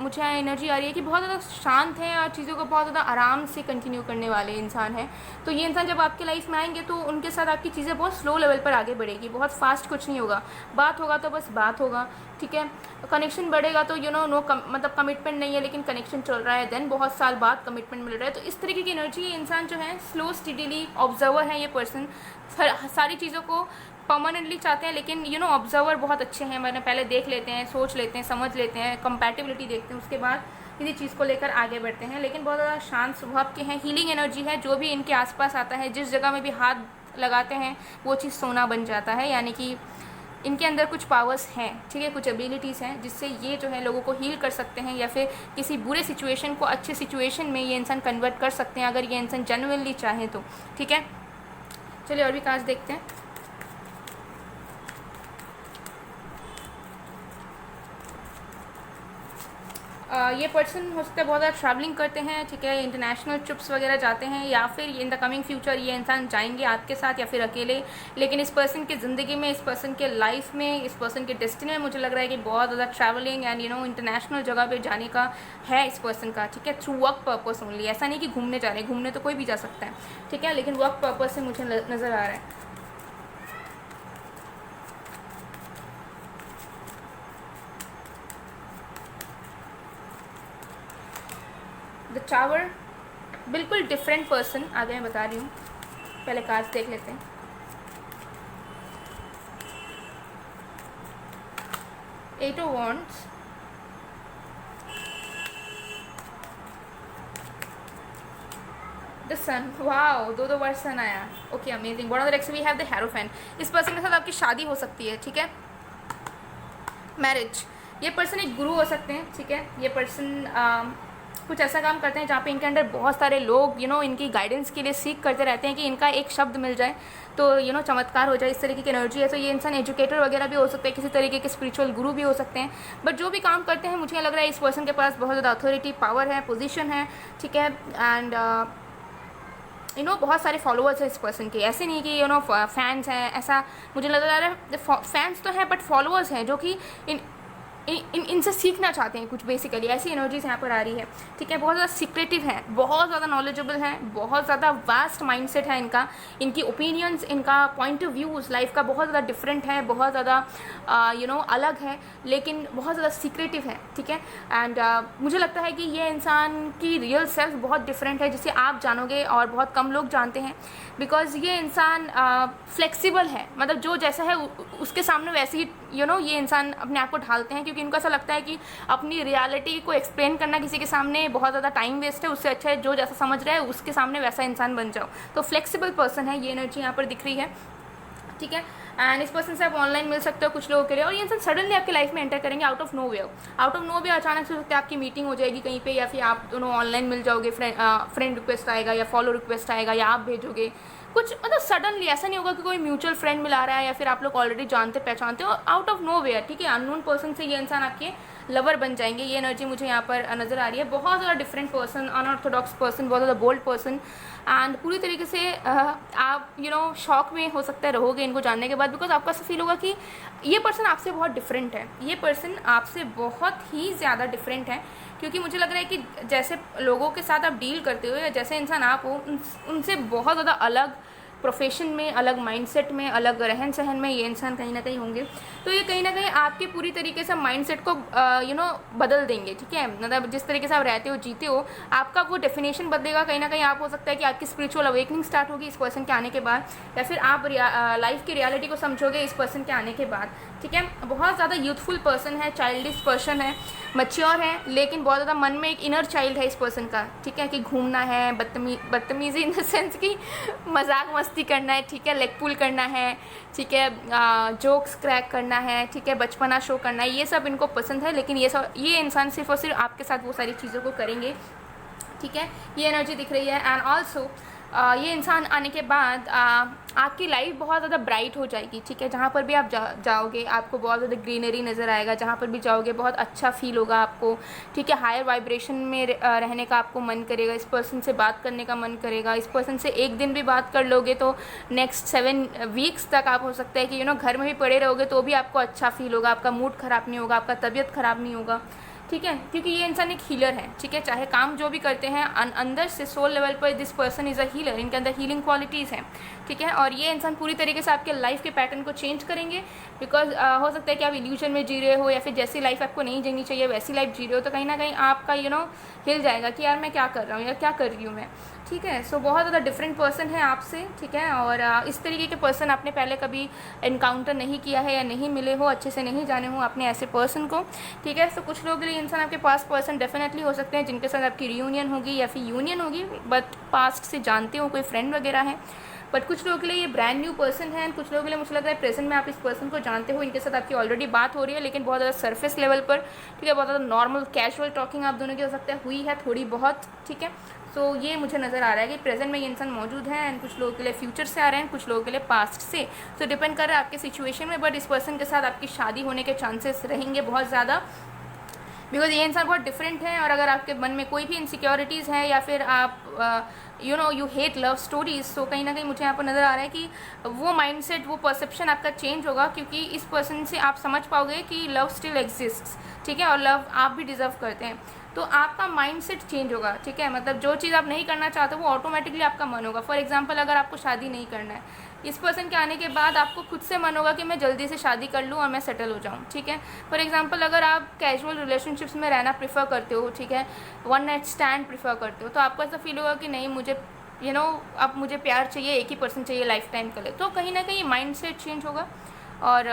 मुझे एनर्जी आ रही है कि बहुत ज़्यादा शांत है और चीज़ों को बहुत ज़्यादा आराम से कंटिन्यू करने वाले इंसान हैं। तो ये इंसान जब आपकी लाइफ में आएंगे तो उनके साथ आपकी चीज़ें बहुत स्लो लेवल पर आगे बढ़ेगी, बहुत फास्ट कुछ नहीं होगा, बात होगा तो बस बात होगा, ठीक है। कनेक्शन बढ़ेगा तो मतलब कमिटमेंट नहीं है लेकिन कनेक्शन चल रहा है, देन बहुत साल बाद कमिटमेंट मिल रहा है। तो इस तरीके की एनर्जी ये इंसान जो है स्लो स्टडीली ऑब्जर्वर है, ये पर्सन सारी चीज़ों को परमानेंटली चाहते हैं, लेकिन ऑब्जर्वर बहुत अच्छे हैं, मैंने पहले देख लेते हैं, सोच लेते हैं, समझ लेते हैं, कंपैटिबिलिटी देखते हैं, उसके बाद किसी चीज़ को लेकर आगे बढ़ते हैं, लेकिन बहुत ज़्यादा शांत स्वभाव के हैं। हीलिंग एनर्जी है, जो भी इनके आसपास आता है, जिस जगह में भी हाथ लगाते हैं वो चीज़ सोना बन जाता है, यानी कि इनके अंदर कुछ पावर्स हैं, ठीक है, कुछ एबिलिटीज़ हैं जिससे ये जो है लोगों को हील कर सकते हैं या फिर किसी बुरे सिचुएशन को अच्छे सिचुएशन में ये इंसान कन्वर्ट कर सकते हैं अगर ये इंसान जेन्युइनली चाहे तो, ठीक है। चलिए और भी कार्ड्स देखते हैं। ये पर्सन हो सकता है बहुत ज़्यादा ट्रैवलिंग करते हैं, ठीक है, इंटरनेशनल ट्रिप्स वगैरह जाते हैं, या फिर इन द कमिंग फ्यूचर ये इंसान जाएंगे आपके साथ या फिर अकेले। लेकिन इस पर्सन की ज़िंदगी में, इस पर्सन के लाइफ में, इस पर्सन के डेस्टिनी में मुझे लग रहा है कि बहुत ज़्यादा ट्रैवलिंग एंड इंटरनेशनल जगह पे जाने का है इस पर्सन का, ठीक है, थ्रू वर्क पर्पस ओनली। ऐसा नहीं कि घूमने जा रहे हैं, घूमने तो कोई भी जा सकता है, ठीक है, लेकिन वर्क पर्पस से मुझे नज़र आ रहा है। द टावर, बिल्कुल डिफरेंट पर्सन, आगे मैं बता रही हूँ, पहले कार्ड्स देख लेते हैं। Eight of wands, the sun, wow, दो बार सन आया, okay, amazing. Bottom of the deck से वी हैव द हेरोफेंट। इस पर्सन के साथ आपकी शादी हो सकती है, ठीक है, मैरिज। ये पर्सन एक गुरु हो सकते हैं, ठीक है, ये पर्सन कुछ ऐसा काम करते हैं जहाँ पे इनके अंदर बहुत सारे लोग इनकी गाइडेंस के लिए सीख करते रहते हैं कि इनका एक शब्द मिल जाए तो चमत्कार हो जाए, इस तरीके की एनर्जी है। तो ये इंसान एजुकेटर वगैरह भी हो सकते हैं, किसी तरीके के स्पिरिचुअल गुरु भी हो सकते हैं, बट जो भी काम करते हैं मुझे लग रहा है इस पर्सन के पास बहुत ज़्यादा अथॉरिटी, पावर है, पोजीशन है, ठीक है, एंड बहुत सारे फॉलोअर्स हैं इस पर्सन के। ऐसे नहीं कि फैंस हैं, ऐसा मुझे लग रहा है, फैंस तो हैं बट फॉलोअर्स हैं जो कि इनसे सीखना चाहते हैं कुछ, बेसिकली ऐसी एनर्जीज यहाँ पर आ रही है, ठीक है। बहुत ज़्यादा सीक्रेटिव है, बहुत ज़्यादा नॉलेजेबल है, बहुत ज़्यादा वास्ट माइंडसेट है इनका, इनकी ओपिनियंस, इनका पॉइंट ऑफ व्यूज़ लाइफ का बहुत ज़्यादा डिफरेंट है, बहुत ज़्यादा अलग है, लेकिन बहुत ज़्यादा सीक्रेटिव है, ठीक है। एंड मुझे लगता है कि ये इंसान की रियल सेल्फ बहुत डिफरेंट है जिसे आप जानोगे और बहुत कम लोग जानते हैं, बिकॉज ये इंसान फ्लेक्सिबल है, मतलब जो जैसा है उसके सामने वैसे ही ये इंसान अपने आप को ढालते हैं, क्योंकि इनको ऐसा लगता है कि अपनी रियलिटी को एक्सप्लेन करना किसी के सामने बहुत ज़्यादा टाइम वेस्ट है, उससे अच्छा है जो जैसा समझ रहा है उसके सामने वैसा इंसान बन जाओ। तो फ्लेक्सिबल पर्सन है, ये एनर्जी यहाँ पर दिख रही है, ठीक है। एंड इस पर्सन से आप ऑनलाइन मिल सकते हो कुछ लोगों के लिए, और ये इंसान सडनली आपकी लाइफ में एंटर करेंगे आउट ऑफ नो वे, अचानक से हो सकता है आपकी मीटिंग हो जाएगी कहीं पे, या फिर आप दोनों ऑनलाइन मिल जाओगे, फ्रेंड रिक्वेस्ट आएगा या फॉलो रिक्वेस्ट आएगा या आप भेजोगे कुछ, मतलब सडनली ऐसा नहीं होगा कि कोई म्यूचुअल फ्रेंड मिला रहा है या फिर आप लोग ऑलरेडी जानते पहचानते हो, आउट ऑफ नो वेयर, ठीक है, अननोन पर्सन से ये इंसान आपके लवर बन जाएंगे। ये एनर्जी मुझे यहाँ पर नज़र आ रही है। बहुत ज़्यादा डिफरेंट पर्सन, अनऑर्थोडॉक्स पर्सन, बहुत ज़्यादा बोल्ड पर्सन, एंड पूरी तरीके से आप शॉक में हो सकता है रहोगे इनको जानने के बाद, बिकॉज आपको ऐसा फील होगा कि ये पर्सन आपसे बहुत डिफरेंट है, ये पर्सन आपसे बहुत ही ज़्यादा डिफरेंट है, क्योंकि मुझे लग रहा है कि जैसे लोगों के साथ आप डील करते हो या जैसे इंसान आप हो उनसे बहुत ज़्यादा अलग प्रोफेशन में, अलग माइंडसेट में, अलग रहन सहन में ये इंसान कहीं ना कहीं होंगे। तो ये कहीं ना कहीं आपके पूरी तरीके से माइंडसेट को बदल देंगे, ठीक है, मतलब जिस तरीके से आप रहते हो, जीते हो, आपका वो डेफिनेशन बदलेगा। कहीं ना कहीं आप हो सकता है कि आपकी स्पिरिचुअल अवेकनिंग स्टार्ट होगी इस पर्सन के आने के बाद, या फिर आप लाइफ की रियलिटी को समझोगे इस पर्सन के आने के बाद, ठीक है। बहुत ज़्यादा यूथफुल पर्सन है, चाइल्डिश पर्सन है, मैच्योर है, लेकिन बहुत ज़्यादा मन में एक इनर चाइल्ड है इस पर्सन का, ठीक है, कि घूमना है, बदतमीज़ी इन द सेंस कि मजाक मस्ती करना है, ठीक है, लेग पुल करना है, ठीक है, जोक्स क्रैक करना है, ठीक है, बचपना शो करना है, ये सब इनको पसंद है। लेकिन ये इंसान सिर्फ और सिर्फ आपके साथ वो सारी चीज़ों को करेंगे, ठीक है, ये एनर्जी दिख रही है। एंड ऑल्सो ये इंसान आने के बाद आपकी लाइफ बहुत ज़्यादा ब्राइट हो जाएगी, ठीक है। जहाँ पर भी आप जाओगे आपको बहुत ज़्यादा ग्रीनरी नज़र आएगा, जहाँ पर भी जाओगे बहुत अच्छा फील होगा आपको, ठीक है। हायर वाइब्रेशन में रहने का आपको मन करेगा, इस पर्सन से बात करने का मन करेगा। इस पर्सन से एक दिन भी बात कर लोगे तो नेक्स्ट 7 वीक्स तक आप हो सकता है कि घर में भी पड़े रहोगे तो भी आपको अच्छा फील होगा, आपका मूड ख़राब नहीं होगा, आपका तबीयत ख़राब नहीं होगा, ठीक है। क्योंकि ये इंसान एक हीलर है, ठीक है। चाहे काम जो भी करते हैं अंदर से सोल लेवल पर this person is a healer, इनके अंदर हीलिंग क्वालिटीज़ हैं, ठीक है। और ये इंसान पूरी तरीके से आपके लाइफ के पैटर्न को चेंज करेंगे, बिकॉज हो सकता है कि आप इल्यूजन में जी रहे हो या फिर जैसी लाइफ आपको नहीं जीनी चाहिए वैसी लाइफ जी रहे हो, तो कहीं ना कहीं आपका हिल जाएगा कि यार मैं क्या कर रहा हूँ या क्या कर रही हूँ मैं, ठीक है। सो बहुत ज़्यादा डिफरेंट पर्सन है आपसे, ठीक है। और इस तरीके के पर्सन आपने पहले कभी इनकाउंटर नहीं किया है या नहीं मिले हो, अच्छे से नहीं जाने हो आपने ऐसे पर्सन को, ठीक है। सो कुछ लोगों के लिए इंसान आपके पास पर्सन डेफिनेटली हो सकते हैं जिनके साथ आपकी रियूनियन होगी या फिर यूनियन होगी, बट पास्ट से जानते हो, कोई फ्रेंड वगैरह है। बट कुछ लोगों के लिए ये ब्रांड न्यू पर्सन है, एंड कुछ लोगों के लिए मुझे लग रहा है प्रेजेंट में आप इस पर्सन को जानते हो, इनके साथ आपकी ऑलरेडी बात हो रही है, लेकिन बहुत ज़्यादा सरफेस लेवल पर, ठीक है। बहुत ज़्यादा नॉर्मल कैजुअल टॉकिंग आप दोनों की हो सकता है हुई है थोड़ी बहुत, ठीक है। सो ये मुझे नज़र आ रहा है कि प्रेजेंट में ये इंसान मौजूद है, एंड कुछ लोगों के लिए फ्यूचर से आ रहे हैं, कुछ लोगों के लिए पास्ट से। सो डिपेंड कर रहा है आपके सिचुएशन में, बट इस पर्सन के साथ आपकी शादी होने के चांसेस रहेंगे बहुत ज़्यादा, बिकॉज ये इंसान बहुत डिफरेंट है। और अगर आपके मन में कोई भी इनसिक्योरिटीज़ है या फिर आप यू हेट लव स्टोरीज, तो कहीं ना कहीं मुझे यहाँ पर नज़र आ रहा है कि वो माइंडसेट, वो परसेप्शन आपका चेंज होगा, क्योंकि इस पर्सन से आप समझ पाओगे कि लव स्टिल एग्जिस्ट्स, ठीक है। और लव आप भी डिज़र्व करते हैं, तो आपका माइंडसेट चेंज होगा, ठीक है। मतलब जो चीज़ आप नहीं करना चाहते वो ऑटोमेटिकली आपका मन होगा। फॉर एग्जांपल अगर आपको शादी नहीं करना है, इस पर्सन के आने के बाद आपको खुद से मन होगा कि मैं जल्दी से शादी कर लूँ और मैं सेटल हो जाऊँ, ठीक है। फॉर एग्जांपल अगर आप कैजुअल रिलेशनशिप्स में रहना प्रेफर करते हो, ठीक है, वन नाइट स्टैंड प्रेफर करते हो, तो आपको ऐसा फील होगा कि नहीं, मुझे अब मुझे प्यार चाहिए, एक ही पर्सन चाहिए लाइफ टाइम के लिए, तो कहीं ना कहीं माइंड सेट चेंज होगा। और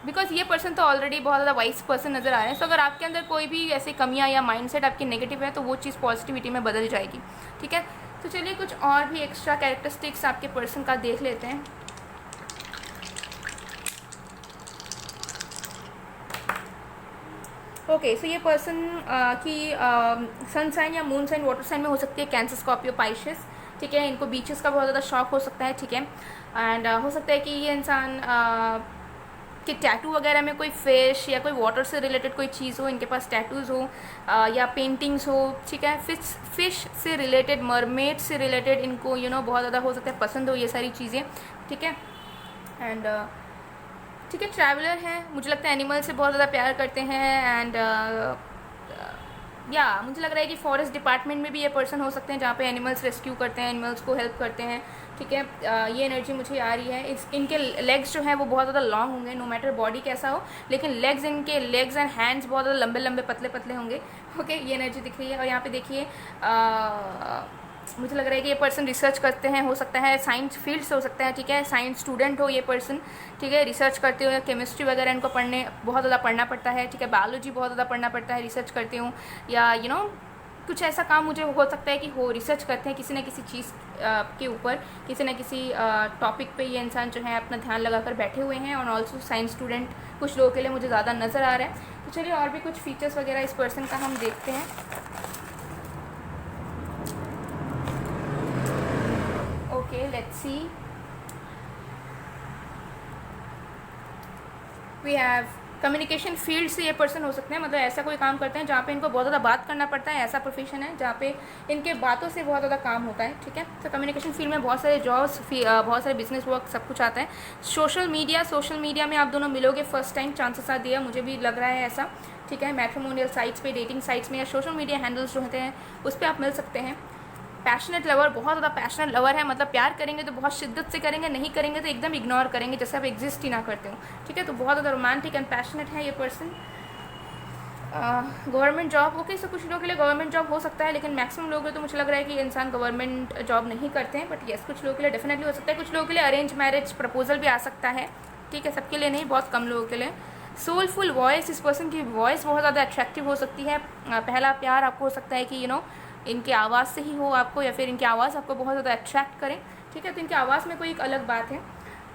बिकॉज ये पर्सन तो ऑलरेडी बहुत ज़्यादा वाइस पर्सन नज़र आ रहे हैं, सो अगर आपके अंदर कोई भी ऐसी कमियां या माइंडसेट आपकी नेगेटिव है तो वो चीज़ पॉजिटिविटी में बदल जाएगी, ठीक है। तो चलिए कुछ और भी एक्स्ट्रा कैरेक्टरिस्टिक्स आपके पर्सन का देख लेते हैं। ओके, सो ये पर्सन की सन साइन या मून साइन वाटर साइन में हो सकती है कैंसर, स्कॉर्पियो, पाइसेस, ठीक है। इनको बीचेस का बहुत ज़्यादा शौक हो सकता है, ठीक है। एंड हो सकता है कि ये इंसान कि टैटू वगैरह में कोई फिश या कोई वाटर से रिलेटेड कोई चीज़ हो, इनके पास टैटूज़ हो या पेंटिंग्स हो, ठीक है। फिश से रिलेटेड, मरमेड से रिलेटेड इनको बहुत ज़्यादा हो सकता है पसंद हो ये सारी चीज़ें, ठीक है। एंड ठीक है, ट्रैवलर हैं, मुझे लगता है एनिमल से बहुत ज़्यादा प्यार करते हैं। एंड या मुझे लग रहा है कि फॉरेस्ट डिपार्टमेंट में भी ये पर्सन हो सकते हैं जहाँ पे एनिमल्स रेस्क्यू करते हैं, एनिमल्स को हेल्प करते हैं, ठीक है। ये एनर्जी मुझे आ रही है। इनके लेग्स जो हैं वो बहुत ज़्यादा लॉन्ग होंगे, नो मैटर बॉडी कैसा हो, लेकिन इनके लेग्स एंड हैंड्स बहुत ज़्यादा लंबे लंबे पतले पतले होंगे, ओके। ये एनर्जी दिख रही है। और यहाँ पे देखिए मुझे लग रहा है कि ये पर्सन रिसर्च करते हैं, हो सकता है साइंस फील्ड से हो सकता है, ठीक है। साइंस स्टूडेंट हो ये पर्सन, ठीक है। रिसर्च करते हो या केमिस्ट्री वगैरह इनको बहुत ज़्यादा पढ़ना पड़ता है, ठीक है। बायोलॉजी बहुत ज़्यादा पढ़ना पड़ता है, रिसर्च करते हो, या कुछ ऐसा काम मुझे हो सकता है कि रिसर्च करते हैं किसी न किसी चीज़ के ऊपर, किसी न किसी टॉपिक पे ये इंसान जो है अपना ध्यान लगाकर बैठे हुए हैं। और ऑल्सो साइंस स्टूडेंट कुछ लोगों के लिए मुझे ज़्यादा नज़र आ रहा है। तो चलिए और भी कुछ फीचर्स वगैरह इस पर्सन का हम देखते हैं। Okay, let's see, we have communication field से ये पर्सन हो सकते हैं, मतलब ऐसा कोई काम करते हैं जहाँ पे इनको बहुत ज़्यादा बात करना पड़ता है, ऐसा प्रोफेशन है जहाँ पे इनके बातों से बहुत ज़्यादा काम होता है, ठीक है। तो कम्युनिकेशन फील्ड में बहुत सारे जॉब्स, बहुत सारे बिजनेस वर्क सब कुछ आता है। सोशल मीडिया में आप दोनों मिलोगे फर्स्ट टाइम, चांसेस आ दिया, मुझे भी लग रहा है ऐसा, ठीक है। मैट्रिमोनियल साइट्स पे, डेटिंग साइट्स में या सोशल मीडिया हैंडल्स जो होते हैं उस पर आप मिल सकते हैं। पैशनेट लवर, बहुत ज़्यादा पैशनेट लवर है, मतलब प्यार करेंगे तो बहुत शिद्दत से करेंगे, नहीं करेंगे तो एकदम इग्नोर करेंगे जैसे आप एग्जिस्ट ही ना करते हो, ठीक है। तो बहुत ज़्यादा रोमांटिक एंड पैशनेट है ये पर्सन। गवर्नमेंट जॉब, ओके, सो कुछ लोगों के लिए गवर्नमेंट जॉब हो सकता है, लेकिन मैक्सिमम लोग तो मुझे लग रहा है कि इंसान गवर्नमेंट जॉब नहीं करते हैं, बट येस कुछ लोगों के लिए डेफिनेटली हो सकता है। कुछ लोगों के लिए अरेंज मैरिज प्रपोजल भी आ सकता है, ठीक है, सबके लिए नहीं, बहुत कम लोगों के लिए। सोलफुल वॉइस, इस पर्सन की वॉइस बहुत ज़्यादा अट्रैक्टिव हो सकती है। पहला प्यार आपको हो सकता है कि इनकी आवाज़ से ही हो आपको, या फिर इनकी आवाज़ आपको बहुत ज़्यादा अट्रैक्ट करें, ठीक है। तो इनकी आवाज़ में कोई एक अलग बात है।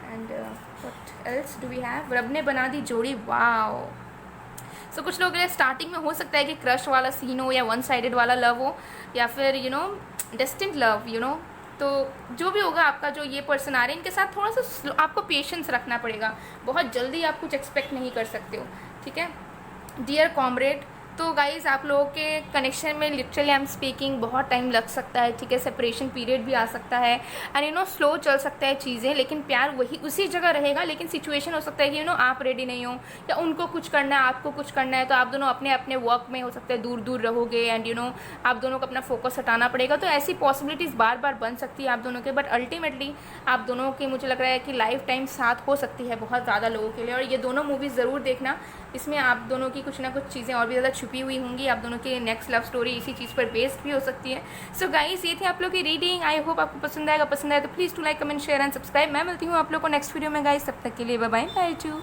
And what else do we have, रब ने बना दी जोड़ी, वाओ। सो कुछ लोगों के लिए स्टार्टिंग में हो सकता है कि क्रश वाला सीन हो या वन साइडेड वाला लव हो या फिर डिस्टेंट लव तो जो भी होगा आपका जो ये पर्सन आ रहे हैं इनके साथ थोड़ा सा आपको पेशेंस रखना पड़ेगा, बहुत जल्दी आप कुछ एक्सपेक्ट नहीं कर सकते हो, ठीक है। डियर कॉमरेड, तो गाइज़ आप लोगों के कनेक्शन में लिटरली आई एम स्पीकिंग बहुत टाइम लग सकता है, ठीक है। सेपरेशन पीरियड भी आ सकता है एंड स्लो चल सकता है चीज़ें, लेकिन प्यार वही उसी जगह रहेगा। लेकिन सिचुएशन हो सकता है कि आप रेडी नहीं हो या उनको कुछ करना है आपको कुछ करना है, तो आप दोनों अपने अपने वर्क में हो सकता है दूर दूर रहोगे एंड आप दोनों को अपना फोकस हटाना पड़ेगा। तो ऐसी पॉसिबिलिटीज़ बार बार बन सकती है आप दोनों के, बट अल्टीमेटली आप दोनों की मुझे लग रहा है कि लाइफ टाइम साथ हो सकती है बहुत ज़्यादा लोगों के लिए। और ये दोनों मूवीज़ ज़रूर देखना, इसमें आप दोनों की कुछ ना कुछ चीज़ें और भी ज़्यादा छुपी हुई होंगी। आप दोनों की नेक्स्ट लव स्टोरी इसी चीज़ पर बेस्ड भी हो सकती है। सो गाइस, ये थी आप लोग की रीडिंग। आई होप आपको पसंद आएगा। पसंद आए तो please to like, comment, share and subscribe. मैं मिलती हूँ आप लोग को नेक्स्ट वीडियो में गाइस, तब तक के लिए बाय बाय, बाय टू।